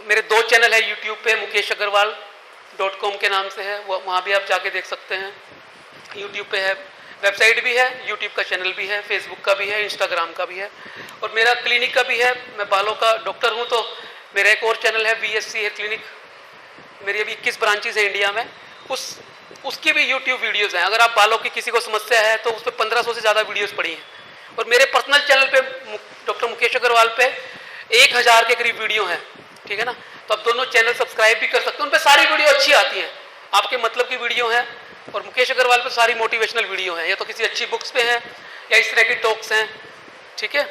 मेरे 2 चैनल है YouTube पे, mukeshagarwal.com के नाम से है, वो वहाँ भी आप जाके देख सकते हैं। YouTube पे है, वेबसाइट भी है, YouTube का चैनल भी है, Facebook का भी है, Instagram का भी है, और मेरा क्लिनिक का भी है। मैं बालों का डॉक्टर हूँ, तो मेरा एक और चैनल है VSC हेयर क्लिनिक। मेरी अभी 21 ब्रांचेज हैं इंडिया में, उसकी भी YouTube वीडियोज़ हैं। अगर आप बालों की किसी को समस्या है तो उस पर 1500 से ज़्यादा वीडियोज़ पड़ी हैं, और मेरे पर्सनल चैनल पे डॉक्टर मुकेश अग्रवाल पे 1000 के करीब वीडियो हैं, ठीक है ना। तो आप दोनों चैनल सब्सक्राइब भी कर सकते हैं, उन पर सारी वीडियो अच्छी आती हैं, आपके मतलब की वीडियो है। और मुकेश अग्रवाल पे सारी मोटिवेशनल वीडियो हैं, या तो किसी अच्छी बुक्स पे हैं या इस तरह की टॉक्स हैं, ठीक है।